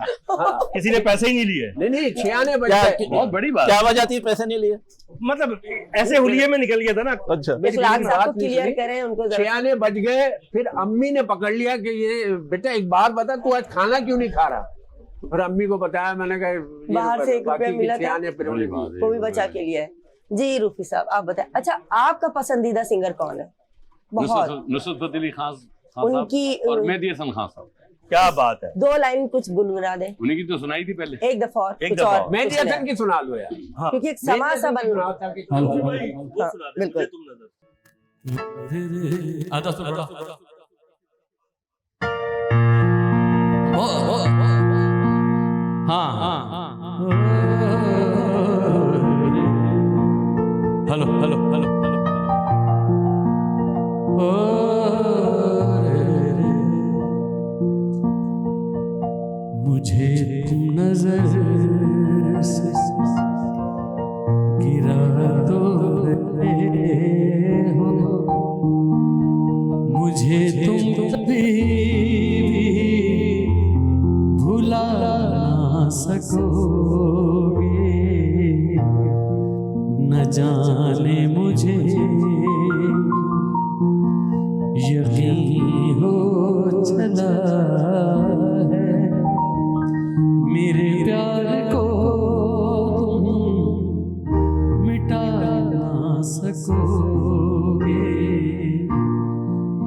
किसी ने पैसे ही नहीं लिए। नहीं 6 आने बज गए। बहुत बड़ी बात। क्या वजह थी पैसे नहीं लिए? मतलब ऐसे हुलिये में निकल गया था ना। अच्छा, इखलाक साहब को क्लियर करें उनको। 6 आने बज गए, फिर अम्मी ने पकड़ लिया कि ये बेटा एक बात बता, तू आज खाना क्यों नहीं खा रहा? और अम्मी को बताया, मैंने कहा बाहर से 1 रुपया मिला था, फिर वो भी बचा के लिया है। जी रूफी साहब आप बताएं, अच्छा आपका पसंदीदा सिंगर कौन है? बहुत नुसरत फतेह अली खान उनकी और मेहदी हसन खान साहब। क्या बात है। 2 लाइन कुछ गुनगुना दें। उन्हीं की तो सुनाई थी पहले। एक दफा और एक कुछ दफा और मेहदी हसन की सुना लो यार। हाँ। क्योंकि एक समा सा बन वो सुना दे, बिल्कुल। तुम नजर। आधा सुन। हाँ हेलो हेलो हेलो मुझे तुम नजर से गिरा दो हो, मुझे तुम कभी भी भुला ना सकोगे। न जाने मुझे यकीन हो चला है, मेरे प्यार को तुम मिटा ना सकोगे।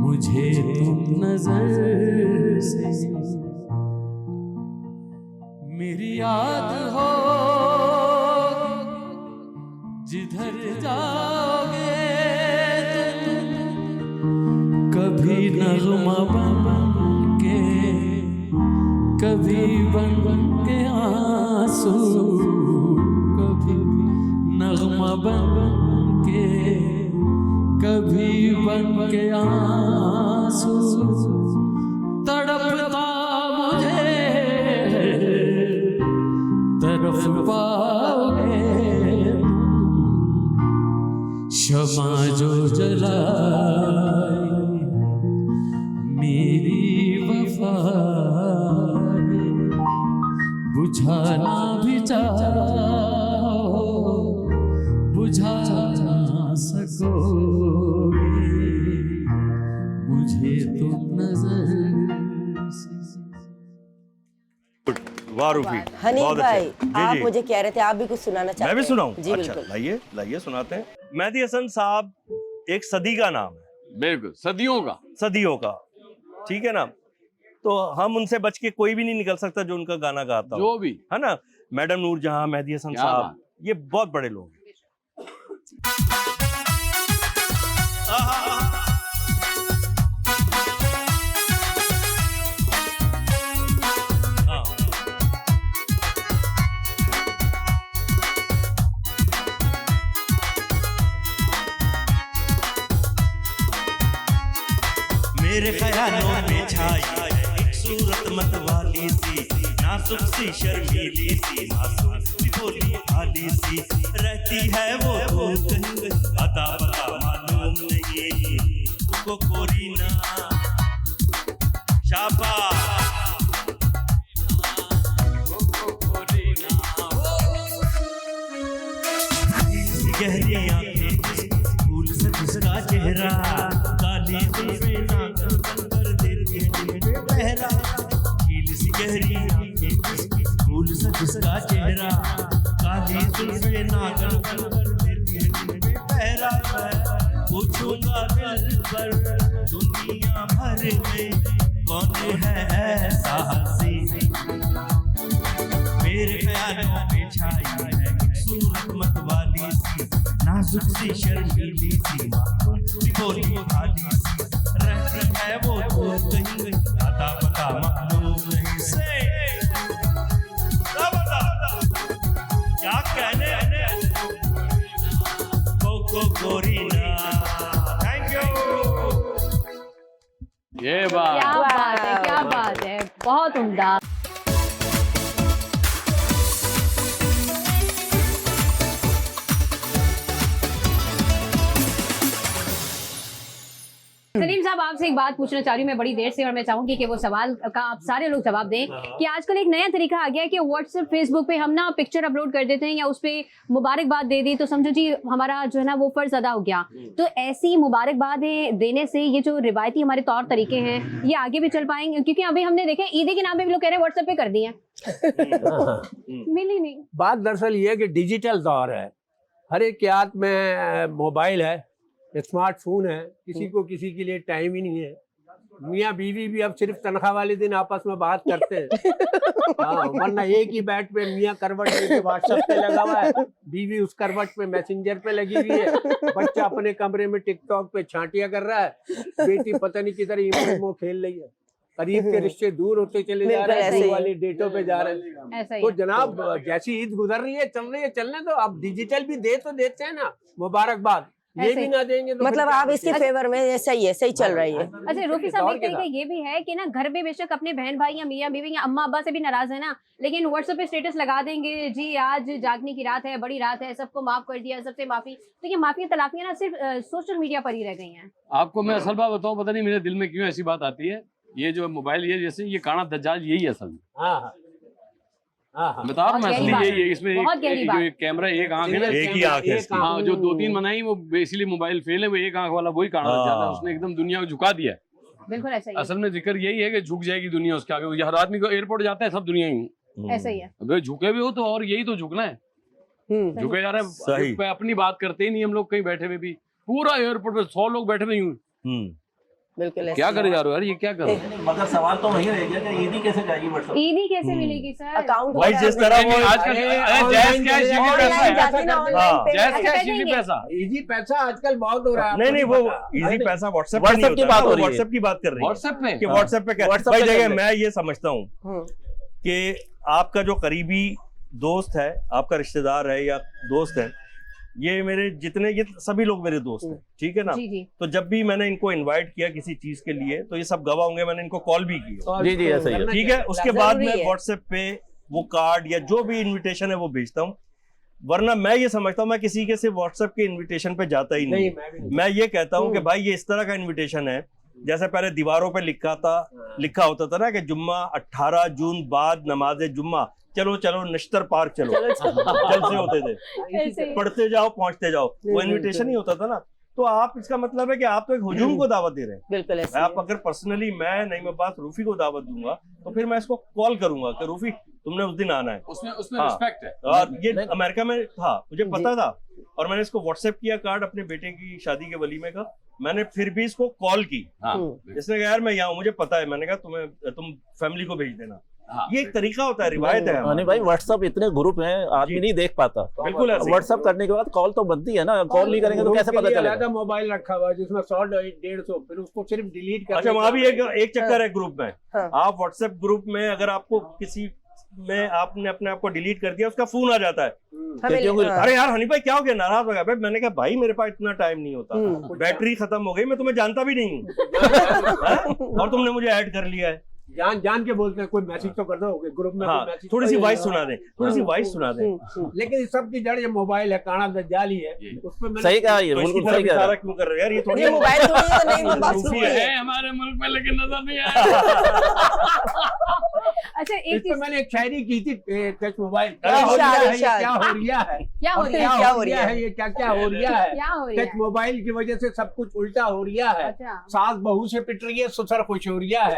मुझे तुम नजर से मेरी याद हो, जिधर जाओगे तुम, कभी नगमा बन के, कभी बन के आंसू, कभी नगमा बन के, कभी बन के आंसू, तड़पता मुझे तरफ पाओगे। शमा जो जलाई मेरी वफा, बुझाना भी चाहो बुझा ना सकोगे। मुझे तो नजर वाह रूफी, हनीफ बहुत भाई अच्छे। जी, आप जी। मुझे कह रहे थे आप भी कुछ सुनाना चाहते हैं? मैं भी सुनाऊं? जी अच्छा, बिल्कुल। लाइए लाइए सुनाते हैं। मेहदी हसन साहब एक सदी का नाम है। बिल्कुल, सदियों का। सदियों का, ठीक है ना। तो हम उनसे बच के कोई भी नहीं निकल सकता जो उनका गाना गाता हो, जो भी है ना। मैडम नूरजहां, मेहदी हसन क्या साहब, बात। ये बहुत बड़े लोग हैं। मेरे ख्यालों में छाई एक सूरत मतवाली सी, नाजुक सी शर्मीली सी, मासूम सी भोली भाली सी, रहती है वो कहीं अता पता मालूम नहीं उसको कोरीना। शाबाश चेहरा, काली जुल्फे नागन पर देती है दिल पे पहरा। मैं पूछूंगा दिल पर दुनिया भर में कौन है ऐसा हंसी, मेरे ख्यालों में छाई है सूरत मतवाली सी, नाजुक सी शर्मीली सी, मासूम सी भोली भाली सी, रहती है वो दूर कहीं, अता पता मालूम नहीं से। क्या कहने को गोरीना। Thank you. ये बात क्या बात है, क्या बात है, बहुत उम्दा। सलीम साहब, आपसे एक बात पूछना चाह रही हूँ मैं बड़ी देर से, और मैं चाहूंगी कि वो सवाल का आप सारे लोग जवाब दें कि आजकल एक नया तरीका आ गया है कि व्हाट्सएप फेसबुक पे हम ना पिक्चर अपलोड कर देते हैं या उस पे मुबारकबाद दे दी तो समझो जी हमारा जो है ना वो फर्ज अदा हो गया। तो ऐसी मुबारकबाद देने से ये जो रिवायती हमारे तौर तरीके हैं ये आगे भी चल पाएंगे? क्योंकि अभी हमने देखे ईदी के नाम पे भी लोग कह रहे हैं व्हाट्सएप पे कर दिए, मिली नहीं। बात दरअसल ये है कि डिजिटल दौर है, हर एक के हाथ में मोबाइल है, स्मार्टफोन है, किसी को किसी के लिए टाइम ही नहीं है। मियाँ बीवी भी अब सिर्फ तनख्वाह वाले दिन आपस में बात करते हैं। हाँ, वरना एक ही बैट पे मियाँ करवट लेके व्हाट्सएप पे लगा हुआ है, बीवी उस करवट पे मैसेंजर पे लगी हुई है, बच्चा अपने कमरे में टिकटॉक पे छांटिया कर रहा है, बेटी पता नहीं किधर इमो खेल रही है। करीब के रिश्ते दूर होते चले जा रहे हैं, दूर वाली डेटों पे जा रहे हैं। ऐसा ही तो है। जनाब जैसी ईद गुजर रही है चलने दो, अब डिजिटल भी दे तो देते हैं ना मुबारकबाद, ये ऐसे भी ही। ना देंगे तो मतलब फिर आप क्या इसके करें? फेवर में सही है, सही चल रही है। अच्छा रूफी साहब, दौर एक के तरीका साथ। ये भी है कि ना घर में बेशक अपने बहन भाई या मियाँ बीवी या अम्मा अब्बा से भी नाराज है ना, लेकिन व्हाट्सएप पे स्टेटस लगा देंगे जी आज जागने की रात है, बड़ी रात है, सबको माफ कर दिया, सबसे माफी। तो ये माफी तलाफियां ना सिर्फ सोशल मीडिया पर ही रह गई हैं। आपको मैं असल बात बताऊं, पता नहीं मेरे दिल में क्यों ऐसी बात आती है। ये जो मोबाइल ये जैसे ये काना दज्जाल यही है असल में। हाँ हाँ बता रहा हूं मैं, बहुत असली गहरी यही है। इसमें बहुत गहरी बात। जो एक कैमरा एक आंख है ना, एक ही आंख है इसकी। हाँ, जो 2-3 बनाई वो बेसिकली मोबाइल फेल है, वो एक आंख वाला वही काना दज्जाल है। उसने एकदम दुनिया को झुका दिया है। बिल्कुल ऐसा ही है। असल में जिक्र यही है कि झुक जाएगी दुनिया उसके आगे। हर आदमी को एयरपोर्ट जाता है सब दुनिया ही, ऐसा ही है। अबे झुके भी हो तो और यही तो झुकना है। झुके जा रहे सही। हैं, अपनी बात करते ही नहीं हम लोग, कहीं बैठे हुए भी पूरा एयरपोर्ट पे 100 लोग बैठे हुए यूं। बिल्कुल ऐसे क्या ही। करे जा रहे हो यार, ये क्या कर रहे हो? मगर सवाल तो वही रह गया कि ईदी कैसे जाएगी व्हाट्सएप? ईदी कैसे मिलेगी सर? अकाउंट भाई जिस तरह वो आजकल जायज क्या है, इसी में पैसा है। जाती ना ऑनलाइन हाँ। पे। जायज अच्छा, क्या है, कर इसी में देंगे। पैसा। इजी पैसा आजकल बहुत हो रहा है। नहीं नहीं, वो आपको इजी पता? पैसा व्हाट्सएप WhatsApp की बात हो रही है। व्हाट्सएप की बात कर रही है व्हाट्सएप पे कि व्हाट्सएप पे क्या WhatsApp भाई पे जगह कर ले। मैं ये समझता हूँ कि आपका जो करीबी दोस्त है, आपका रिश्तेदार है या दोस्त है, ये मेरे जितने ये सभी लोग मेरे दोस्त हैं, ठीक है ना। जी जी। तो जब भी मैंने इनको इनवाइट किया किसी चीज के लिए तो ये सब गवाह होंगे, मैंने इनको कॉल भी की, जी जी ऐसा ही है। ठीक है। उसके बाद जरूरी मैं है। व्हाट्सएप पे वो कार्ड या जो भी इनविटेशन है वो भेजता हूँ। वरना मैं ये समझता हूँ मैं किसी के सिर्फ व्हाट्सएप के इनविटेशन पे जाता ही नहीं। मैं ये कहता हूँ कि भाई ये इस तरह का इनविटेशन है, जैसे पहले दीवारों पे लिखा होता था ना कि जुम्मा 18 जून बाद नमाज जुम्मा, चलो चलो नश्तर पार्क चलो, जलसे होते थे, ऐसे ही। पढ़ते जाओ पहुंचते जाओ, वो इनविटेशन ही होता था ना। तो आप इसका मतलब है कि आप तो एक हुजूम को दावत दे रहे हैं। बिल्कुल ऐसे ही आप अगर पर्सनली मैं नईम अब्बास रूफी को दावत दूंगा तो फिर मैं इसको कॉल करूंगा कि रूफी तुमने उस दिन आना है। उसमें हाँ। रिस्पेक्ट है। और ये अमेरिका में था, मुझे पता था, और मैंने इसको व्हाट्सएप किया कार्ड अपने बेटे की शादी के वलीमे का। मैंने फिर भी इसको कॉल की, हाँ। इसने कहा यार मैं यहाँ हूँ, मुझे पता है। मैंने कहा तुम फैमिली को भेज देना। हाँ। ये एक तरीका होता है, रिवायत है नहीं हमारी। भाई, व्हाट्सएप इतने ग्रुप हैं, आदमी जी। नहीं देख पाता। बिल्कुल ऐसे ही। व्हाट्सएप करने के बाद कॉल तो बनती है ना, कॉल नहीं करेंगे तो कैसे पता चलेगा? अलग मोबाइल रखा हुआ है जिसमें 100-150, फिर उसको सिर्फ डिलीट कर। अच्छा, वहां भी एक चक्कर है ग्रुप में। हाँ। आप व्हाट्सएप ग्रुप में अगर आपको किसी में आपने अपने आप को डिलीट कर दिया, उसका फोन आ जाता है, हमें क्योंकि- हाँ। अरे यार हनी भाई क्या हो गया, नाराज हो गया। भाई मैंने कहा भाई मेरे पास इतना टाइम नहीं होता, बैटरी खत्म हो गई, मैं तुम्हें जानता भी नहीं हूँ और तुमने मुझे ऐड कर लिया है। जान के बोलते हैं, कोई मैसेज तो कर दो ग्रुप में। हाँ, कोई मैसेज थोड़ी सी तो- वॉइस सुना दें, थोड़ी सी वॉइस सुना दें। लेकिन इस सब की जड़ ये मोबाइल है, काना दज्जाल ही है। उसमें सही कहा, ये तो इसकी बिल्कुल तरफ सही कह रहा इशारा है। क्यों कर रहे हो यार? ये थोड़ी ये मोबाइल थोड़ी है, तो नहीं बात रूफी सुनी है। है। है हमारे मुल्क में, लेकिन नजर नहीं आया। अच्छा अच्छा एक इस पे चीज मैंने एक शायरी की थी टच मोबाइल, इरशाद, क्या हो रहा है, क्या हो रही है? क्या हो रहा ये क्या क्या हो रहा है, क्या हो रहा टच है? मोबाइल की वजह से सब कुछ उल्टा हो रहा है। अच्छा। सास बहू से पिट रही है, ससुर खुश हो रहा है,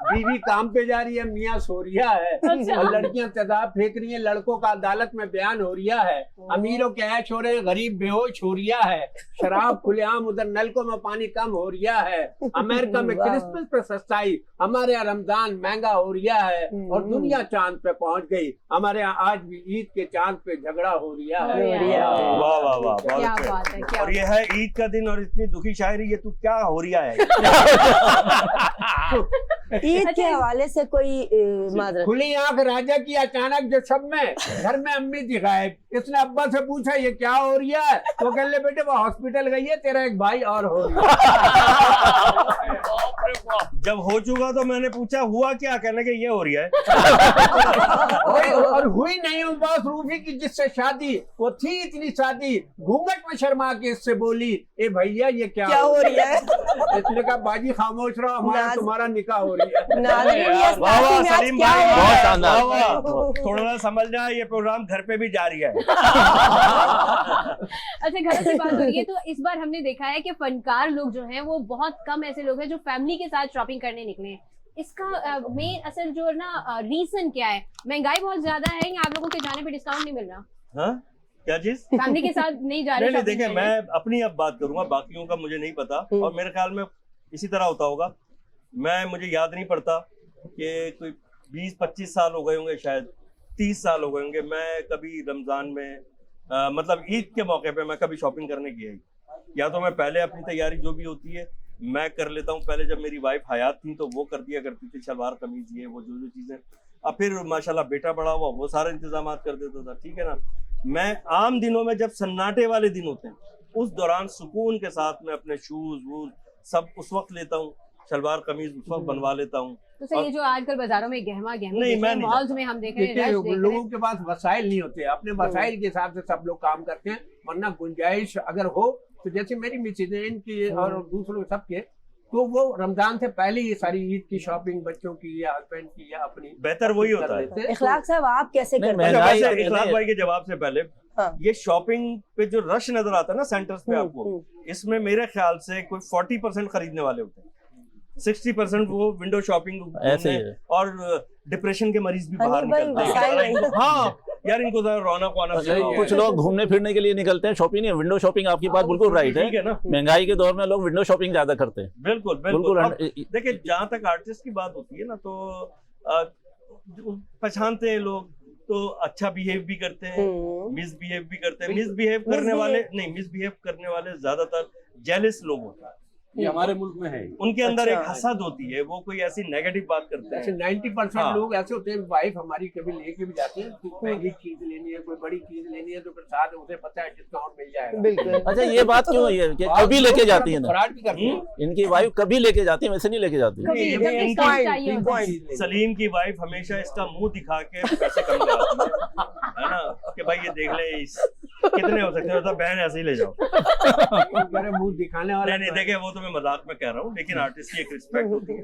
बीवी काम पे जा रही है, मियाँ सो रहा है, अच्छा। और लड़कियां तेजाब फेंक रही हैं, लड़कों का अदालत में बयान हो रहा है, अमीरों के ऐश हो रहे हैं, गरीब बेहोश हो रहा है, शराब खुलेआम, उधर नलकों में पानी कम हो रहा है, अमेरिका में वाह। क्रिसमस पे सस्ताई, हमारे यहाँ रमजान महंगा हो रहा है, और दुनिया चांद पे पहुंच गई, हमारे यहाँ आज भी ईद के चांद पे झगड़ा हो रहा है। हो रहा है। वाह वाह वाह, बहुत क्या अच्छा। बात है, क्या और ये है ईद का दिन और इतनी दुखी शायरी, ये तू क्या हो रहा है? ईद के हवाले से कोई माजरत खुली आंख राजा की अचानक जो सब में, घर में अम्मी दिखाए, इसने अब्बा से पूछा ये क्या हो रहा है, तो कह ले बेटे वो हॉस्पिटल गई है, तेरा एक भाई और हो रहा है। जब हो चुका तो मैंने पूछा हुआ क्या, कहने के ये हो रहा है। और हुई नहीं हूँ बस रूफी की जिससे शादी, वो थी इतनी शादी, घूंघट में शर्मा के इससे बोली, ए भैया ये क्या हो रहा है? इसने कहा बाजी खामोश रहो, हमारा नाज- तुम्हारा निकाह हो रही है। नाज़रीन, ये इस वाह वाह पार्टी में आज सलीम क्या भाई, हो रहा बहुत है? शानदार। वाह वाह। थोड़ा सा समझ जाए, ये प्रोग्राम घर पे भी जारी है। अच्छा घरों से बात हो रही है, तो इस बार हमने देखा है कि फनकार लोग जो हैं वो बहुत कम ऐसे लोग हैं जो फैमिली के साथ शॉपिंग करने निकले हैं। इसका मेन असल जो ना रीजन क्या है? महंगाई बहुत ज्यादा है या आप लोगों के जाने पे डिस्काउंट नहीं मिल रहा? हाँ? क्या चीज? फैमिली के साथ नहीं जा रहे? नहीं shopping देखिए, करने? मैं अपनी अब बात करूंगा, बाकियों का मुझे नहीं पता, और मेरे ख्याल में इसी तरह होता होगा। मुझे याद नहीं पड़ता कि कोई 20-25 साल हो गए होंगे, शायद 30 साल हो गए होंगे, मैं कभी रमजान में मतलब ईद के मौके पे मैं कभी शॉपिंग करने गया ही। या तो मैं पहले अपनी तैयारी जो भी होती है मैं कर लेता हूँ, पहले जब मेरी वाइफ हयात थी तो वो कर दिया करती थी, शलवार कमीज ये वो जो चीजें, अब फिर माशाल्लाह बेटा बड़ा हुआ, वो सारे इंतजाम कर देता था, ठीक है ना। मैं आम दिनों में जब सन्नाटे वाले दिन होते हैं उस दौरान सुकून के साथ में अपने शूज वूज सब उस वक्त लेता हूँ, शलवार कमीज उस वक्त बनवा लेता हूँ। तो सर ये जो आजकल बाजारों में गहमा नहीं, गहमी मैं नहीं मॉल्स में हम देख रहे हैं, रश देख रहे लोगों हैं। के पास वसाइल नहीं होते, अपने वसाइल के हिसाब से सब लोग काम करते हैं, वरना गुंजाइश अगर हो तो जैसे मेरी मिसेज है इनकी और दूसरों सबके, तो वो रमजान से पहले ये सारी ईद की शॉपिंग बच्चों की या हस्बैंड की या अपनी बेहतर वही होता है। लेते हैं। इखलाक साहब, आप कैसे नहीं, करते हैं? महंगाई- वैसे इखलाक भाई के जवाब से पहले हाँ। ये शॉपिंग पे जो रश नजर आता है ना सेंटर्स पे आपको, इसमें मेरे ख्याल से कोई 40% खरीदने वाले होते हैं, 60% वो विंडो शॉपिंग ऐसे ही है। और डिप्रेशन के मरीज भी बाहर अनिल भाई, निकलते वसाइल हैं। नहीं। हाँ यार, इनको जरा रौनक वानक दिखाओ। कुछ लोग घूमने फिरने के लिए निकलते हैं, शॉपिंग नहीं, विंडो शॉपिंग। आपकी बात बिल्कुल राइट ठीक है है, ना। महंगाई के दौर में लोग विंडो शॉपिंग ज्यादा करते हैं। बिल्कुल बिल्कुल। बिल्कुल। अब देखिए, जहाँ तक आर्टिस्ट की बात होती है ना, तो पहचानते हैं लोग तो अच्छा बिहेव भी करते हैं, मिसबिहेव भी करते हैं। मिसबिहेव करने वाले नहीं, मिसबिहेव करने वाले ज्यादातर जेलस लोग होते हैं, ये हमारे मुल्क में है। उनके अंदर अच्छा। एक हसद होती है, वो कोई ऐसी नेगेटिव बात करते ऐसे हैं। 90% हाँ। लोग ऐसे होते हैं, वाइफ हमारी कभी लेके भी जाती है, कोई महंगी चीज लेनी है, कोई बड़ी चीज लेनी है, तो फिर साथ उसे पता है डिस्काउंट मिल जाएगा। बिल्कुल। अच्छा, ये बात क्यों है कि कभी लेके जाती है ना, फ्रॉड भी करती है। इनकी वाइफ कभी लेके जाती है, वैसे नहीं लेके जाती। कभी ये जब इनकी डिस्काउंट चाहिए होता है। सलीम की वाइफ हमेशा इसका मुंह दिखा के पैसे कम कराती है ना, कि भाई ये देख ले कितने हो सकते हैं, तो बहन ऐसे ही ले जाओ। मेरे मुंह दिखाने वाला नहीं देखे, वो तो मैं मजाक में कह रहा हूँ, लेकिन आर्टिस्ट की एक रिस्पेक्ट होती है,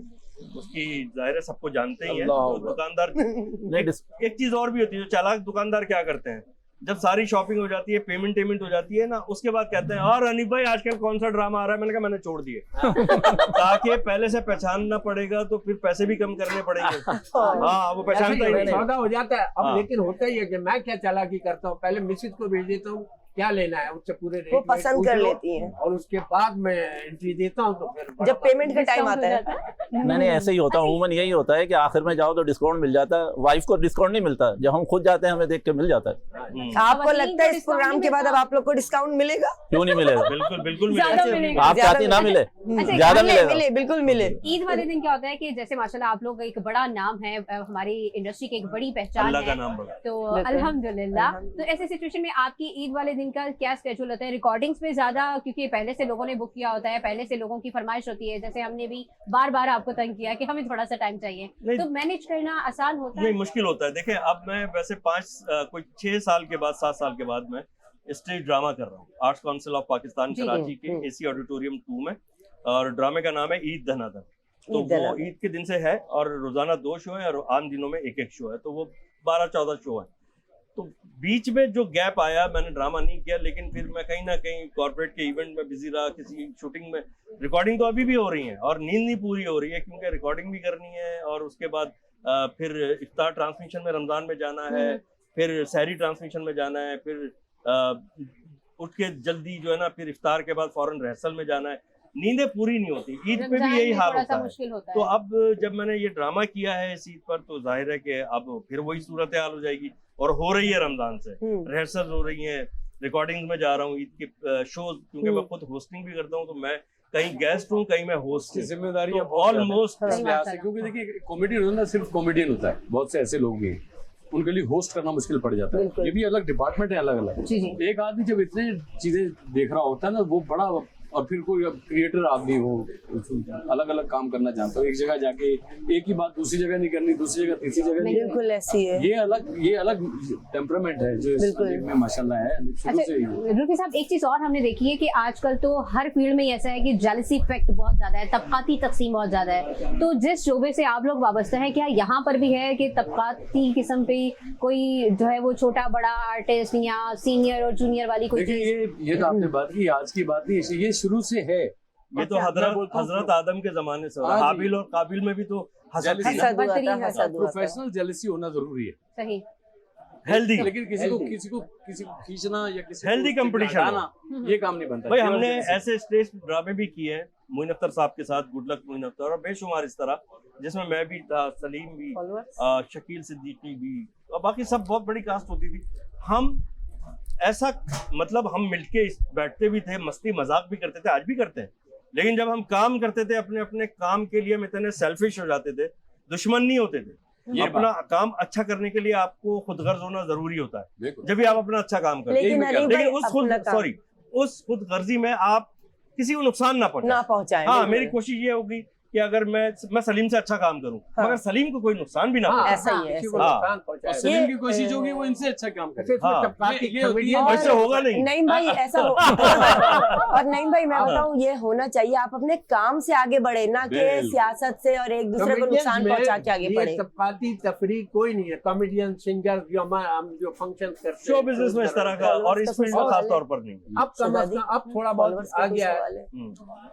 उसकी जाहिर है सबको जानते ही है। तो दुकानदार नहीं, एक चीज और भी होती है, जो चालाक दुकानदार क्या करते हैं, जब सारी शॉपिंग हो जाती है, पेमेंट हो जाती है ना, उसके बाद कहते हैं और अनिल भाई आजकल कौन सा ड्रामा आ रहा है, मैंने कहा मैंने छोड़ दिए ताकि पहले से पहचानना पड़ेगा, तो फिर पैसे भी कम करने पड़ेंगे। हाँ, वो पहचानता ही नहीं। सौदा हो जाता है अब। हाँ। लेकिन होता ही है कि मैं क्या चालाकी करता हूँ, पहले मिसेज को भेज देता हूँ क्या लेना है, उससे पूरे रेट वो वेट पसंद पूछ कर लो, लेती हैं। और उसके बाद मैं एंट्री देता हूँ, तो फिर जब पेमेंट का टाइम डिस्काउंट आता हो है, जाता है। नहीं ऐसे ही होता है, उमूमन यही होता है कि आखिर में जाओ तो डिस्काउंट मिल जाता है। वाइफ को डिस्काउंट नहीं मिलता, जब हम खुद जाते हैं हमें देख के मिल जाता है। आपको वसीम लगता है को इस प्रोग्राम डिस्काउंट के बाद नहीं अब आप लोग को डिस्काउंट मिलेगा? क्यों नहीं मिलेगा? बिल्कुल बिल्कुल ज्यादा मिलेगा। मिलेगा। आप चाहती ना मिले, अच्छा, ज्यादा मिले, मिलेगा। मिले, बिल्कुल मिले। ईद वाले दिन क्या होता है कि जैसे माशाल्लाह आप लोग एक बड़ा नाम है, हमारी इंडस्ट्री की एक बड़ी पहचान अल्लाह का है, नाम बड़ा। तो बिल्कुल। अल्हम्दुलिल्लाह। तो ऐसे सिचुएशन में आपकी ईद वाले दिन का क्या स्केड्यूल होता है? रिकॉर्डिंग्स पे ज्यादा, क्योंकि पहले से लोगों ने बुक किया होता है, पहले से लोगों की फरमाइश होती है, जैसे हमने भी बार बार आपको तंग किया कि हमें थोड़ा सा टाइम चाहिए, नहीं। तो मैनेज करना आसान होता नहीं, है? मुश्किल होता है। देखिए, अब मैं वैसे कोई 6 साल के बाद 7 साल के बाद मैं स्टेज ड्रामा कर रहा हूँ आर्ट्स काउंसिल ऑफ पाकिस्तान जी, कराची के AC ऑडिटोरियम 2 में, और ड्रामे का नाम है ईद धनाधन। तो ईद वो ईद के दिन से है, और रोजाना 2 शो है और आम दिनों में 1-1 शो है, तो वो 12-14 शो है। तो बीच में जो गैप आया, मैंने ड्रामा नहीं किया, लेकिन फिर मैं कहीं ना कहीं कॉर्पोरेट के इवेंट में बिजी रहा, किसी शूटिंग में। रिकॉर्डिंग तो अभी भी हो रही है और नींद नहीं पूरी हो रही है, क्योंकि रिकॉर्डिंग भी करनी है, और उसके बाद फिर इफ्तार ट्रांसमिशन में रमजान में जाना है, फिर सहरी ट्रांसमिशन में जाना है, फिर उठ के जल्दी जो है ना, फिर इफ्तार के बाद फौरन रिहर्सल में जाना है। नींदें पूरी नहीं होती। ईद पे भी यही हाल होता है। तो अब जब मैंने ये ड्रामा किया है इस ईद पर, तो जाहिर है कि अब फिर वही सूरत हाल हो जाएगी, और हो रही है रमजान से। रिहर्सल हो रही है, रिकॉर्डिंग में जा रहा हूँ ईद के शोज, क्योंकि मैं खुद होस्टिंग भी करता हूँ, तो मैं कहीं गेस्ट हूँ, कहीं मैं होस्ट हूँ। जिम्मेदारियां ऑलमोस्ट क्योंकि देखिए कॉमेडियन ना सिर्फ कॉमेडियन होता है, बहुत से ऐसे लोग भी हैं, उनके लिए होस्ट करना मुश्किल पड़ जाता है। ये भी अलग डिपार्टमेंट है, अलग अलग। एक आदमी जब इतने चीजें देख रहा होता है ना, वो बड़ा, और फिर कोई क्रिएटर आदमी हो, अलग अलग काम करना चाहता हो, एक जगह जाके एक ही बात दूसरी जगह नहीं करनी, दूसरी जगह तीसरी जगह नहीं, बिल्कुल ऐसी है। ये अलग टेम्परामेंट है जो इस में माशाल्लाह है शुरू से ही। रुफी साहब, एक चीज और हमने देखी है कि आजकल तो हर फील्ड में ऐसा है कि जेलसी इफेक्ट बहुत ज्यादा है, तबकाती तकसीम बहुत ज्यादा है। तो जिस शोबे से आप लोग वाबस्ता हैं, क्या यहाँ पर भी है कि तबकाती किस्म पे कोई जो है वो छोटा बड़ा आर्टिस्ट या सीनियर और जूनियर वाली कोई चीज? ये तो आपने बात की, आज की बात नहीं, ये शुरू से है। ये तो हजरत आदम के जमाने से, हाबिल और काबिल में भी तो हसद थी ना। प्रोफेशनल जेलसी होना जरूरी है, सही, हेल्दी, लेकिन किसी को खींचना या किसी हेल्दी कंपटीशन, ये काम नहीं बनता। भाई हमने ऐसे स्टेज ड्रामे भी किए हैं मोइन अख्तर साहब के साथ, गुड लक मोइन अख्तर, और बेशुमार इस तरह, जिसमें मैं भी था, सलीम भी, शकील सिद्दीकी भी, और बाकी सब बहुत बड़ी कास्ट होती थी। हम ऐसा मतलब हम मिलके बैठते भी थे, मस्ती मजाक भी करते थे, आज भी करते हैं, लेकिन जब हम काम करते थे अपने अपने काम के लिए हम इतने सेल्फिश हो जाते थे, दुश्मन नहीं होते थे। अपना काम अच्छा करने के लिए आपको खुदगर्ज होना जरूरी होता है, जब भी आप अपना अच्छा काम करते हैं। लेकिन उस खुदगर्जी में आप किसी को नुकसान ना पहुंचाएं। हाँ, मेरी कोशिश ये होगी कि अगर मैं सलीम से अच्छा काम करूं, मगर सलीम को कोई नुकसान भी ना पहुंचे। ऐसा ही है। सलीम की कोशिश होगी वो इनसे अच्छा काम करे। वैसे होगा नहीं भाई, ऐसा और नहीं भाई, मैं बताऊं, ये होना चाहिए। आप अपने काम से आगे बढ़े, ना कि सियासत से और एक दूसरे को नुकसान पहुंचा के आगे बढ़े। तबकाती तफरीक कोई नहीं है। कॉमेडियन, सिंगर, हम जो फंक्शन करते हैं शो बिजनेस में इस तरह का, और इस फील्ड में खास तौर पर नहीं। अब थोड़ा बहुत आ गया है,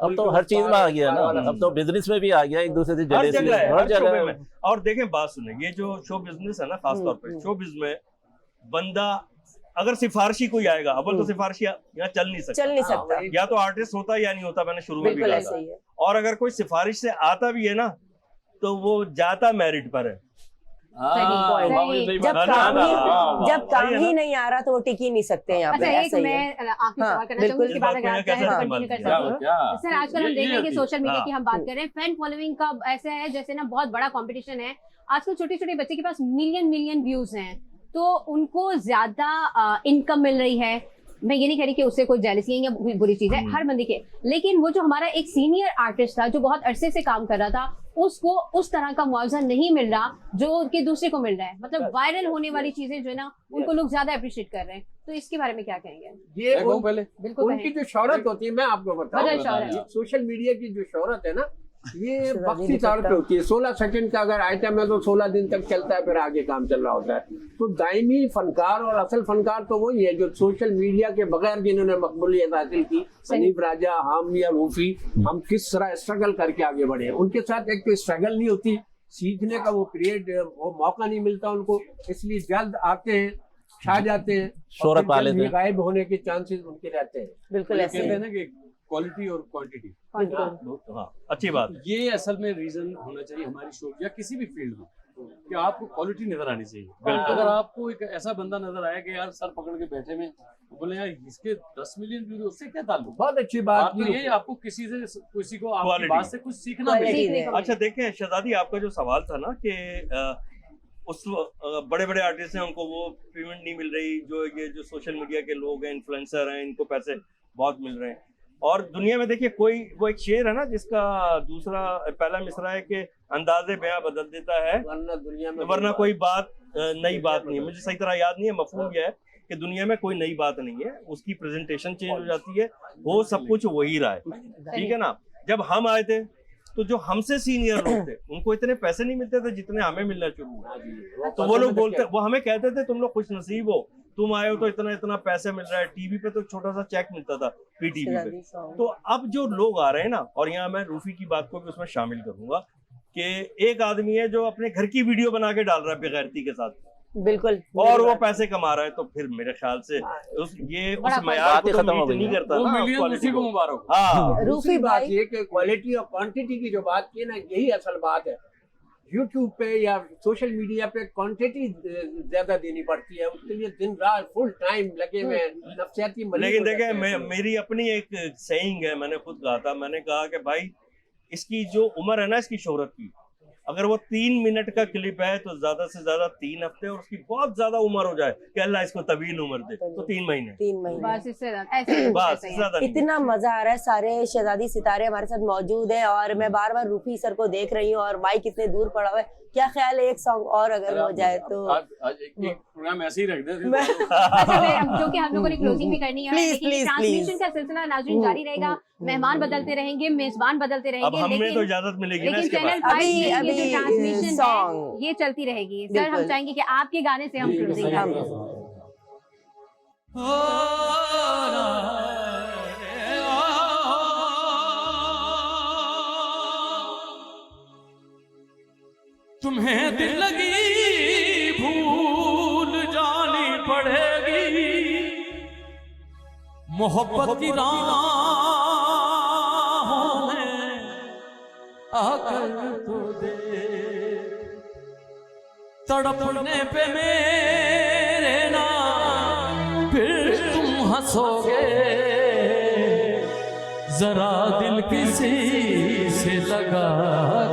अब तो हर चीज में आ गया ना, अब तो बिजनेस में भी आ गया, एक दूसरे से हर जगह में। और देखें, बात सुने, ये जो शो बिजनेस है ना, खास तौर पे शो बिजनेस में बंदा अगर सिफारिशी कोई आएगा, अव्वल तो सिफारिशी यहाँ चल नहीं सकता, या तो आर्टिस्ट होता या नहीं होता, मैंने शुरू में भी कहा था। और अगर कोई सिफारिश से आता भी है ना, तो वो जाता मेरिट पर है। जब काम ही नहीं आ रहा तो वो टिक ही नहीं सकते यहाँ पे। एक मैं आखिरी सवाल करना चाहूंगी, उसके बाद अगर आप चाहें तो कंटिन्यू कर सकते हैं। सर, आजकल हम देख रहे हैं कि सोशल मीडिया की हम बात कर रहे हैं, फैन फॉलोइंग का ऐसा है जैसे ना बहुत बड़ा कंपटीशन है। आजकल छोटे छोटे बच्चे के पास मिलियन व्यूज हैं, तो उनको ज्यादा इनकम मिल रही है। मैं ये नहीं कह रही कि उससे कोई जेलसी है या बुरी चीज है, हर बंदे के, लेकिन वो जो हमारा एक सीनियर आर्टिस्ट था जो बहुत अरसे से काम कर रहा था, उसको उस तरह का मुआवजा नहीं मिल रहा जो कि दूसरे को मिल रहा है। मतलब वायरल होने वाली चीजें जो है ना, उनको लोग ज्यादा अप्रिशिएट कर रहे हैं। तो इसके बारे में क्या कहेंगे? ये बिल्कुल उनकी जो शोहरत होती है, मैं आपको बताऊं, सोशल मीडिया की जो शोहरत है ना, ये वक्ती तौर पे होती है। 16 सेकंड का अगर आइटम है तो 16 दिन तक चलता है, फिर आगे काम चल रहा होता है। तो दायमी फनकार और असल फनकार तो वही है जो सोशल मीडिया के बगैर जिन्होंने मकबूलियत हासिल की। हनीफ राजा, हम या रूफी, हम किस तरह स्ट्रगल करके आगे बढ़े। उनके साथ एक तो स्ट्रगल नहीं होती, सीखने का वो मौका नहीं मिलता उनको, इसलिए जल्द आते हैं, छा जाते हैं, शोहरत पा लेते हैं, गायब होने के चांसेस उनके रहते हैं। बिल्कुल ऐसे कहते हैं ना कि क्वालिटी और क्वांटिटी, हाँ, अच्छी बात। ये असल में रीजन होना चाहिए हमारी शो या किसी भी फील्ड में, कि आपको क्वालिटी नजर आनी चाहिए। अगर आपको एक ऐसा बंदा नजर आया कि यार सर पकड़ के बैठे में बोले यार इसके 10 मिलियन व्यूज, उससे क्या ताल्लुक? बहुत अच्छी बात तो ये आपको किसी को आपकी बात से कुछ सीखना मिले। अच्छा देखें शहजादी, आपका जो सवाल था ना कि उस बड़े बड़े आर्टिस्ट हैं उनको वो पेमेंट नहीं मिल रही, जो ये जो सोशल मीडिया के लोग हैं, इन्फ्लुएंसर हैं, इनको पैसे बहुत मिल रहे हैं। और दुनिया में देखिए, कोई वो एक शेर है ना जिसका पहला मिसरा है कि अंदाजे बयां बदल देता है, वरना कोई बात नई बात नहीं है। मुझे सही तरह याद नहीं है, मफहूम यह है कि दुनिया में कोई नई बात नहीं है, उसकी प्रेजेंटेशन चेंज हो जाती है, वो सब कुछ वही रहा है। ठीक है ना? जब हम आए थे तो जो हमसे सीनियर लोग थे उनको इतने पैसे नहीं मिलते थे जितने हमें मिलना शुरू हुए। तो वो लोग बोलते, वो हमें कहते थे तुम लोग खुश नसीब हो, तुम आए हो तो इतना इतना पैसा मिल रहा है। टीवी पे तो छोटा सा चेक मिलता था पीटीवी पे। तो अब जो लोग आ रहे हैं ना, और यहाँ मैं रूफी की बात को भी उसमें शामिल करूंगा कि एक आदमी है जो अपने घर की वीडियो बना के डाल रहा है बेगैरती के साथ, बिल्कुल, और वो पैसे कमा रहा है, तो फिर मेरे ख्याल से उस मयार को तो मीट नहीं करता ना, उसी को मुबारक। हाँ, दूसरी बात ये कि क्वालिटी और क्वांटिटी की जो बात की ना, यही असल बात है। यूट्यूब पे या सोशल मीडिया पे क्वांटिटी ज्यादा देनी पड़ती है, उसके लिए दिन रात फुल टाइम लगे हुए नफसियाती। लेकिन देखें, मेरी अपनी एक सेइंग है, मैंने खुद कहा था, मैंने कहा कि भाई इसकी जो उम्र है ना इसकी शोहरत की, अगर वो 3 मिनट का क्लिप है तो ज्यादा से ज्यादा 3 हफ्ते, और उसकी बहुत ज्यादा उम्र हो जाए कि अल्लाह इसको तवील उम्र दे, तो 3 महीने। 3 महीने बस, इससे ज्यादा इतना मजा आ रहा है। सारे शहजादी सितारे हमारे साथ मौजूद हैं और मैं बार बार रूफी सर को देख रही हूँ और माइक इतने दूर पड़ा हुआ है। क्या ख्याल है एक सॉन्ग और अगर हो जाए तो? आज एक प्रोग्राम ऐसे ही रख दे, जो कि हम लोगों ने क्लोजिंग भी करनी है, प्लीज ट्रांसमिशन का सिलसिला नाज़रीन जारी रहेगा। मेहमान बदलते रहेंगे, मेजबान बदलते अब रहेंगे, हमें तो इजाजत मिलेगी ना लेकिन इसके चैनल बाद। 5 की अभी जो ट्रांसमिशन song। है ये चलती रहेगी। सर, हम बिल्कुल। चाहेंगे कि आपके गाने से हम क्लोजिंग करें। तुम्हें दिल लगी भूल जानी पड़ेगी, मोहब्बत की राहों में आकर तो दे, तड़पने पे मेरे ना फिर तुम हंसोगे, जरा दिल किसी से लगा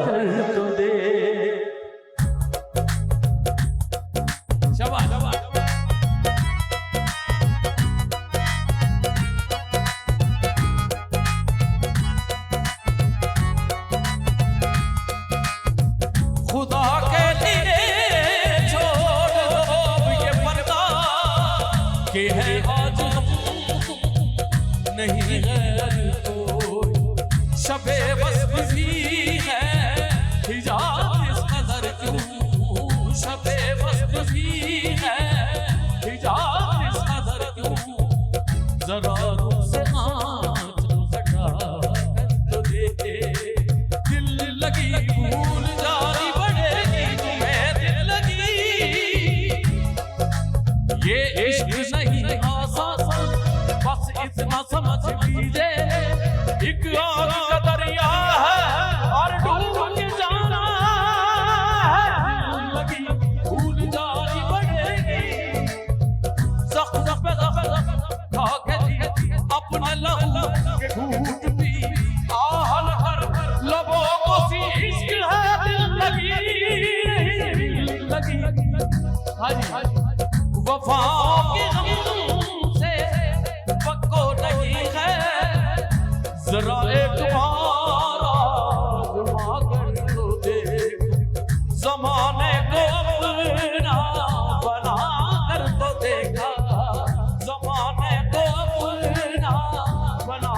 कर तो दे। खुदा के लिए छोड़ दो ये पर्दा कि है आज हम नहीं है कोई, शबे बस भी है हिजाब इस कदर क्यों, शबे बस भी है हिजाब इस कदर क्यों, जरा से आँच हटा तो दे, दिल लगी भूल जानी पड़ेगी, तुम्हें दिल लगी ये इश्क नहीं आसान, बस इतना समझ लीजिए एक आग का दरिया है और डूब के जाना है, लगी भूल जानी पड़ेगी, ज़ख्म पे ज़ख्म खा के जी अपना लहू के घूंट पी, आहल हर लबों को सी इश्क है, दिल लगी वफा के हमसे पक्को नहीं है, जरा एक बार आज़मा कर तो देख, ज़माने को अपना बना कर तो देखा, ज़माने को अपना बना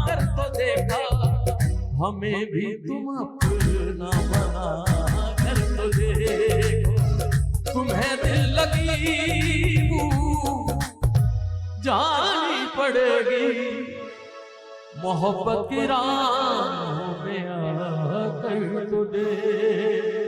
कर तो देखा, हमें भी तुम अपना बना कर तो देखो, तुम्हें दिल लगी भूल जानी पड़ेगी, मोहब्बत की राहों में आकर तो दे।